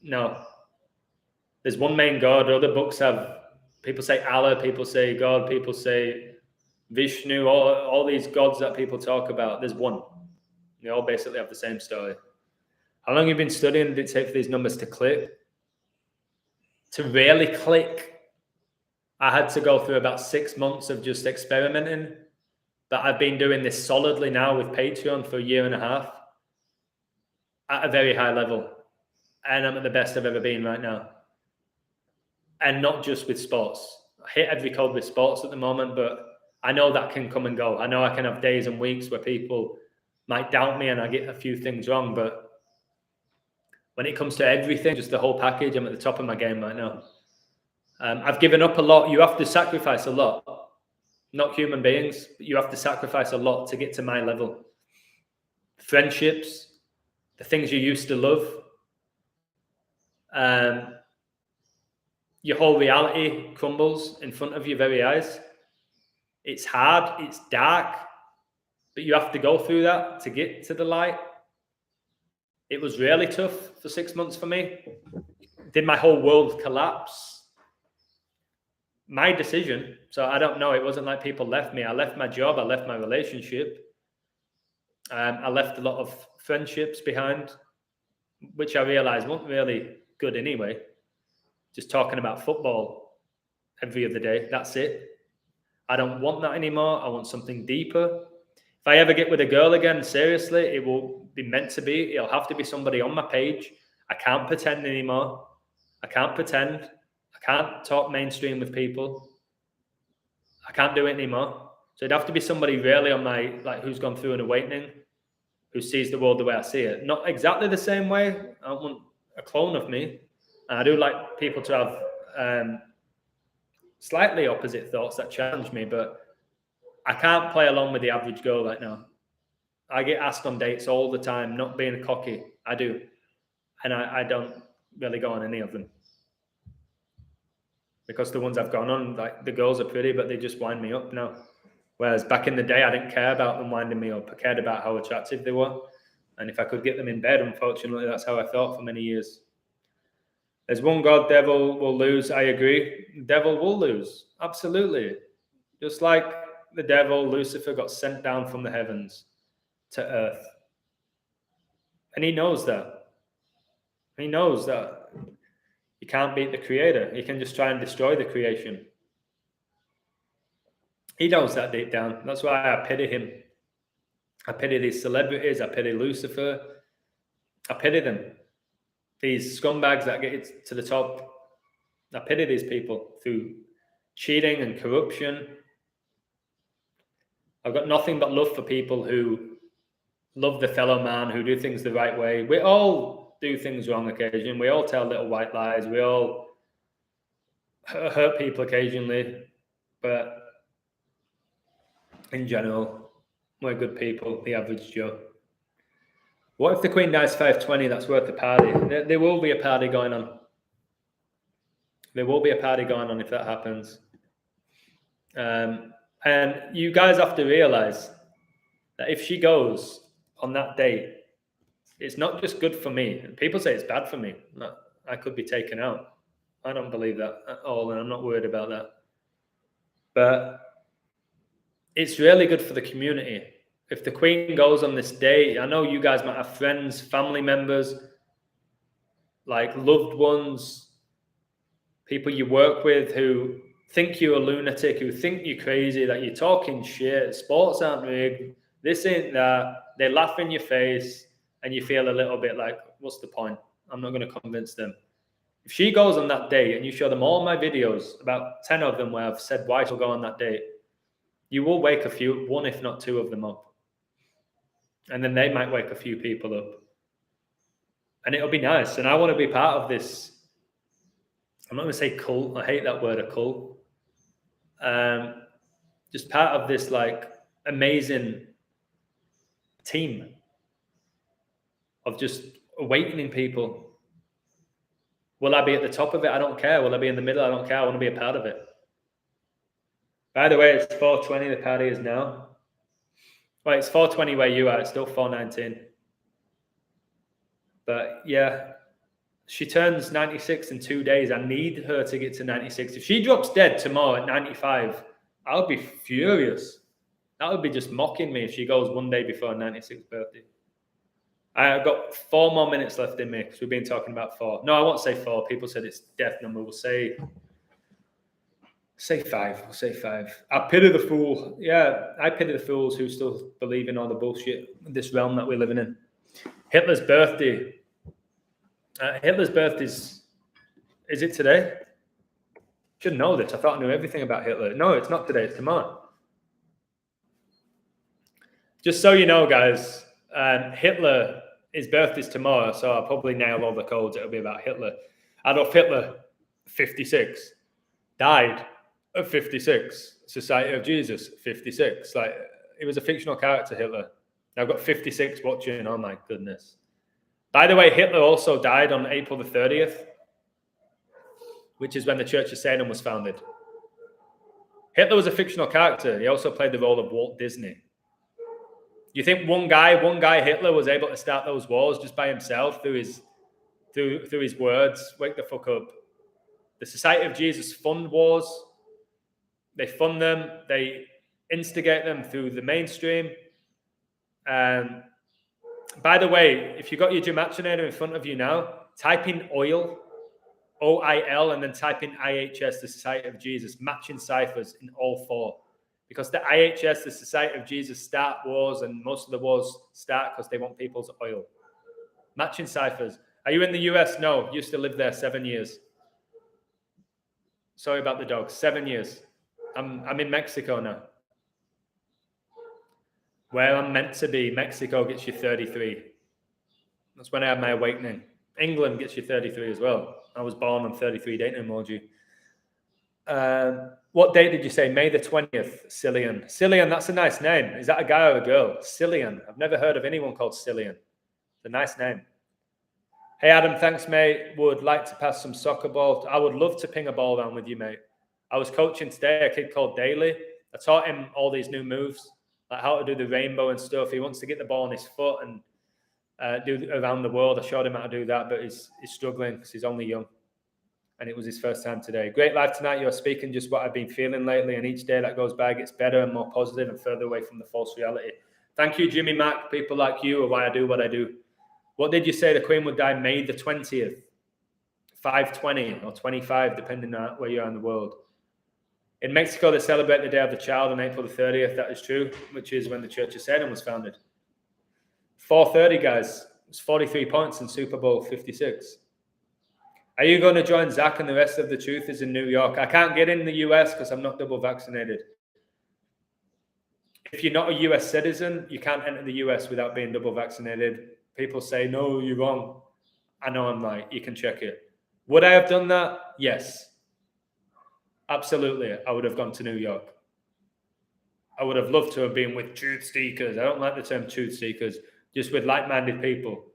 No. There's one main God. Other books have, people say Allah, people say God, people say Vishnu, all these gods that people talk about. There's one. They all basically have the same story. How long have you been studying? Did it take for these numbers to click? to really click, I had to go through about 6 months of just experimenting. But I've been doing this solidly now with Patreon for a year and a half at a very high level. And I'm at the best I've ever been right now. And not just with sports. I hit every code with sports at the moment, but I know that can come and go. I know I can have days and weeks where people might doubt me and I get a few things wrong, but when it comes to everything, just the whole package, I'm at the top of my game right now. I've given up a lot. You have to sacrifice a lot. Not human beings, but you have to sacrifice a lot to get to my level. Friendships, the things you used to love, your whole reality crumbles in front of your very eyes. It's hard, it's dark, but you have to go through that to get to the light. It was really tough for 6 months for me. Did my whole world collapse? My decision. So I don't know. It wasn't like people left me. I left my job. I left my relationship. I left a lot of friendships behind, which I realized weren't really good anyway. Just talking about football every other day. That's it. I don't want that anymore. I want something deeper. If I ever get with a girl again, seriously, it will be meant to be. It'll have to be somebody on my page. I can't pretend anymore. I can't pretend. I can't talk mainstream with people. I can't do it anymore. So it'd have to be somebody really on my, like, who's gone through an awakening, who sees the world the way I see it. Not exactly the same way. I don't want a clone of me. And I do like people to have slightly opposite thoughts that challenge me, but I can't play along with the average girl right now. I get asked on dates all the time, not being cocky. I do. And I don't really go on any of them. Because the ones I've gone on, like, the girls are pretty, but they just wind me up now. Whereas back in the day, I didn't care about them winding me up. I cared about how attractive they were. And if I could get them in bed, unfortunately, that's how I thought for many years. There's one God, devil will lose. I agree. Devil will lose. Absolutely. Just like the devil, Lucifer, got sent down from the heavens to earth. And he knows that. He knows that you can't beat the creator. You can just try and destroy the creation. He knows that deep down. That's why I pity him. I pity these celebrities. I pity Lucifer. I pity them. These scumbags that get to the top. I pity these people through cheating and corruption. I've got nothing but love for people who love the fellow man, who do things the right way. We all do things wrong occasionally. We all tell little white lies. We all hurt people occasionally. But in general, we're good people, the average Joe. What if the Queen dies 520? That's worth a party. There will be a party going on. There will be a party going on if that happens. And you guys have to realize that if she goes on that date, it's not just good for me. People say it's bad for me. I could be taken out. I don't believe that at all, and I'm not worried about that. But it's really good for the community. If the Queen goes on this date, I know you guys might have friends, family members, like loved ones, people you work with who think you're a lunatic, who think you're crazy, that you're talking shit, sports aren't rigged, this ain't that. They laugh in your face, and you feel a little bit like, what's the point? I'm not going to convince them. If she goes on that date and you show them all my videos, about 10 of them where I've said why she'll go on that date, you will wake one if not two of them up. And then they might wake a few people up. And it'll be nice. And I want to be part of this. I'm not going to say cult. I hate that word, a cult. Just part of this, like, amazing team of just awakening people. Will I be at the top of it? I don't care. Will I be in the middle? I don't care. I want to be a part of it. By the way, it's 4:20. The party is now. Well, it's 4:20 where you are. It's still 4:19. But yeah, she turns 96 in 2 days. I need her to get to 96. If she drops dead tomorrow at 95, I'll be furious. That would be just mocking me if she goes one day before her 96th birthday. I've got 4 more minutes left in me because we've been talking about 4. No, I won't say 4. People said it's death number. We'll say 5. We'll say 5. I pity the fool. Yeah, I pity the fools who still believe in all the bullshit in this realm that we're living in. Hitler's birthday. Hitler's birthday is it today? Should know this. I thought I knew everything about Hitler. No, it's not today. It's tomorrow. Just so you know, guys, Hitler, his birthday's tomorrow, so I'll probably nail all the codes. It'll be about Hitler. Adolf Hitler, 56, died at 56. Society of Jesus, 56. Like, he was a fictional character, Hitler. I've got 56 watching. Oh my goodness. By the way, Hitler also died on April the 30th, which is when the Church of Satan was founded. Hitler was a fictional character. He also played the role of Walt Disney. You think one guy, Hitler, was able to start those wars just by himself through his words? Wake the fuck up. The Society of Jesus fund wars. They fund them. They instigate them through the mainstream. By the way, if you've got your Gematinator in front of you now, type in oil, OIL, and then type in IHS, the Society of Jesus, matching ciphers in all 4. Because the IHS, the Society of Jesus, start wars, and most of the wars start because they want people's oil. Matching ciphers. Are you in the US? No. Used to live there 7 years. Sorry about the dog. 7 years. I'm in Mexico now. Where I'm meant to be. Mexico gets you 33. That's when I had my awakening. England gets you 33 as well. I was born on 33 dating emoji. What date did you say? May the 20th. Cillian. Cillian, that's a nice name. Is that a guy or a girl? Cillian. I've never heard of anyone called Cillian. It's a nice name. Hey, Adam, thanks, mate. Would like to pass some soccer ball. I would love to ping a ball down with you, mate. I was coaching today a kid called Daly. I taught him all these new moves, like how to do the rainbow and stuff. He wants to get the ball on his foot and do around the world. I showed him how to do that, but he's struggling because he's only young. And it was his first time today. Great live tonight. You're speaking just what I've been feeling lately. And each day that goes by gets better and more positive and further away from the false reality. Thank you, Jimmy Mack. People like you are why I do what I do. What did you say? The Queen would die May the 20th, 5/20 or 25, depending on where you are in the world. In Mexico, they celebrate the Day of the Child on April the 30th. That is true, which is when the Church of Satan was founded. 4:30, guys. It's 43 points in Super Bowl 56. Are you going to join Zach and the rest of the truthers in New York? I can't get in the US because I'm not double vaccinated. If you're not a US citizen, you can't enter the US without being double vaccinated. People say, no, you're wrong. I know I'm right. You can check it. Would I have done that? Yes. Absolutely. I would have gone to New York. I would have loved to have been with truth seekers. I don't like the term truth seekers, just with like-minded people.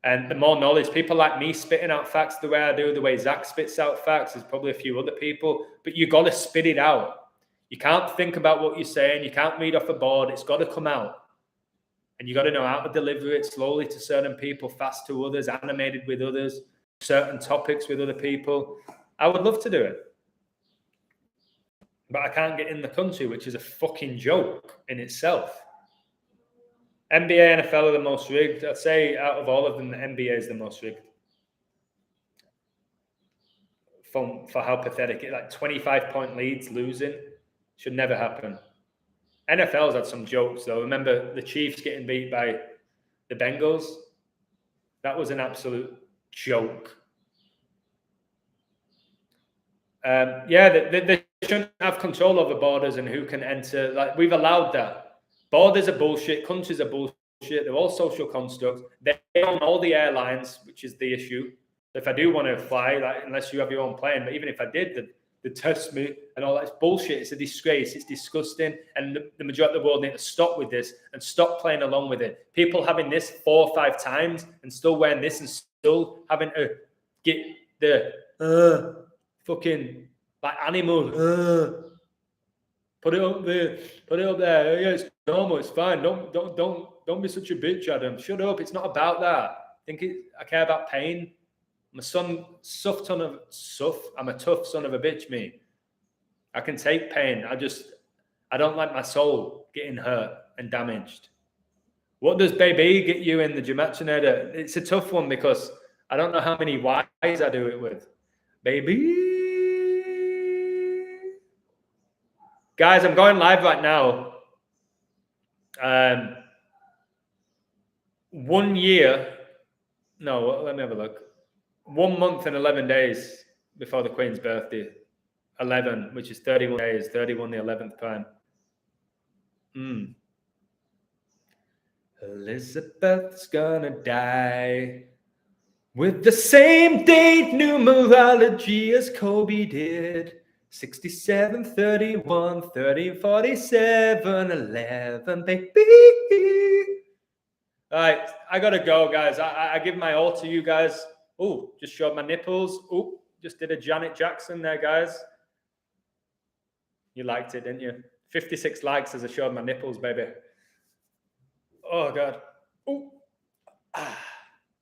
And the more knowledge, people like me spitting out facts the way I do, the way Zach spits out facts, there's probably a few other people, but you got to spit it out. You can't think about what you're saying. You can't read off a board. It's got to come out. And you got to know how to deliver it slowly to certain people, fast to others, animated with others, certain topics with other people. I would love to do it. But I can't get in the country, which is a fucking joke in itself. NBA, NFL are the most rigged. I'd say out of all of them, the NBA is the most rigged. For how pathetic it, like 25-point leads losing should never happen. NFL's had some jokes though. Remember the Chiefs getting beat by the Bengals? That was an absolute joke. They shouldn't have control over borders and who can enter. Like, we've allowed that. Borders are bullshit. Countries are bullshit. They're all social constructs. They own all the airlines, which is the issue. If I do want to fly, like, unless you have your own plane, but even if I did, they test me and all that. It's bullshit. It's a disgrace. It's disgusting. And the majority of the world need to stop with this and stop playing along with it. People having this 4 or 5 times and still wearing this and still having to get the fucking like animal. Put it up there. Put it up there. Yeah, it's normal. It's fine. Don't be such a bitch, Adam. Shut up. It's not about that. I care about pain. I'm a tough son of a bitch, me. I can take pain. I don't like my soul getting hurt and damaged. What does baby get you in the Gematinator? It's a tough one because I don't know how many Y's I do it with. Baby. Guys, I'm going live right now. 1 year. No, let me have a look. 1 month and 11 days before the Queen's birthday. 11, which is 31 days. 31 the 11th prime. Elizabeth's gonna die with the same date numerology as Kobe did. 67, 31, 30, 47, 11, baby. All right, I gotta go, guys. I give my all to you guys. Oh, just showed my nipples. Oh, just did a Janet Jackson there, guys. You liked it, didn't you? 56 likes as I showed my nipples, baby. Oh, God. Ooh. Ah.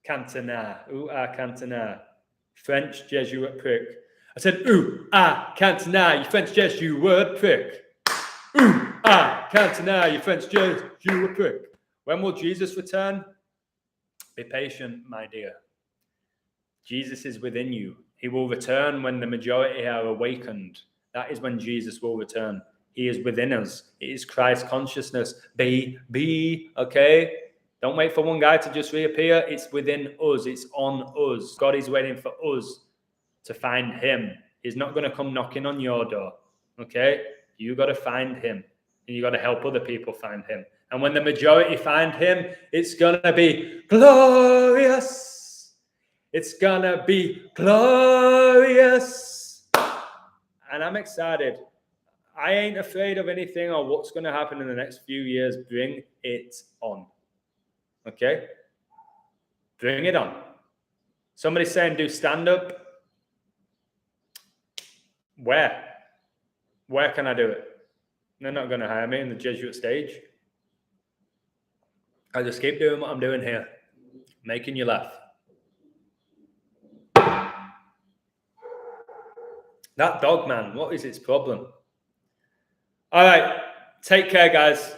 Cantona. Ooh, ah, Cantona. French Jesuit prick. I said, ooh, ah, Cantona, you French Jesuit prick. Ooh, ah, Cantona, you French Jesuit prick. When will Jesus return? Be patient, my dear. Jesus is within you. He will return when the majority are awakened. That is when Jesus will return. He is within us. It is Christ consciousness. Be, okay? Don't wait for one guy to just reappear. It's within us. It's on us. God is waiting for us to find him. He's not going to come knocking on your door, okay? You got to find him, and you got to help other people find him. And when the majority find him, it's going to be glorious. It's going to be glorious. And I'm excited. I ain't afraid of anything or what's going to happen in the next few years. Bring it on. Okay? Bring it on. Somebody's saying do stand-up. Where? Where can I do it? They're not going to hire me in the Jesuit stage. I just keep doing what I'm doing here. Making you laugh. That dog, man, what is its problem? All right. Take care, guys.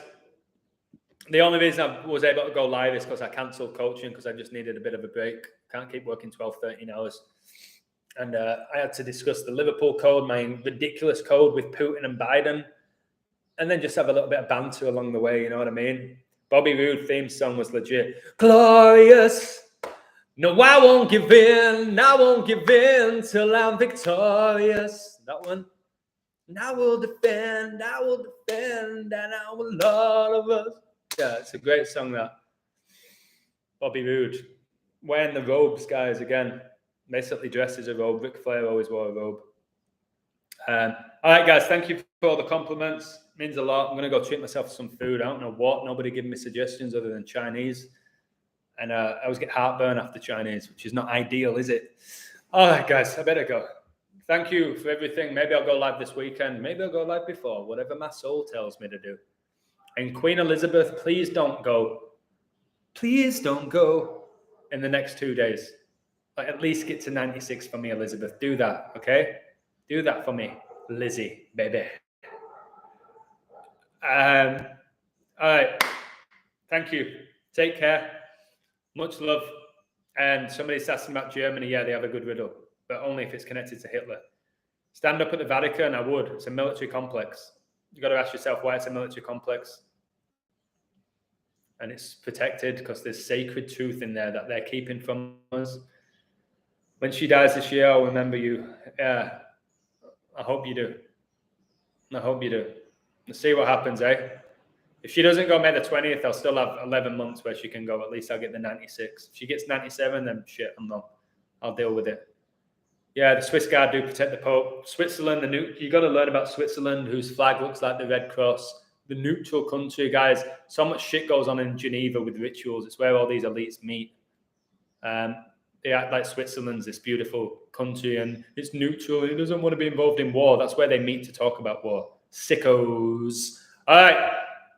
The only reason I was able to go live is because I cancelled coaching because I just needed a bit of a break. Can't keep working 12, 13 hours. And I had to discuss the Liverpool code, my ridiculous code with Putin and Biden, and then just have a little bit of banter along the way, you know what I mean? Bobby Roode theme song was legit. Glorious. No, I won't give in. I won't give in till I'm victorious. That one. And I will defend, and I will all of us. Yeah, it's a great song, that. Bobby Roode. Wearing the robes, guys, again. Basically dressed as a robe. Ric Flair always wore a robe. All right, guys, thank you for all the compliments. It means a lot. I'm going to go treat myself to some food. I don't know what. Nobody gave me suggestions other than Chinese. And I always get heartburn after Chinese, which is not ideal, is it? All right, guys, I better go. Thank you for everything. Maybe I'll go live this weekend. Maybe I'll go live before, whatever my soul tells me to do. And Queen Elizabeth, please don't go. Please don't go in the next 2 days. Like, at least get to 96 for me, Elizabeth. Do that, okay? Do that for me, Lizzie, baby. All right. Thank you. Take care. Much love. And somebody's asking about Germany. Yeah, they have a good riddle, but only if it's connected to Hitler. Stand up at the Vatican, I would. It's a military complex. You got to ask yourself why it's a military complex. And it's protected because there's sacred truth in there that they're keeping from us. When she dies this year, I'll remember you. Yeah, I hope you do. I hope you do. Let's see what happens, eh? If she doesn't go May the 20th, I'll still have 11 months where she can go. At least I'll get the 96. If she gets 97, then shit, I'm wrong. I'll deal with it. Yeah, the Swiss Guard do protect the Pope. Switzerland, you got to learn about Switzerland, whose flag looks like the Red Cross. The neutral country, guys. So much shit goes on in Geneva with rituals. It's where all these elites meet. They act like Switzerland's this beautiful country and it's neutral. It doesn't want to be involved in war. That's where they meet to talk about war. Sickos. All right,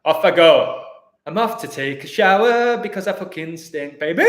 off I go. I'm off to take a shower because I fucking stink, baby.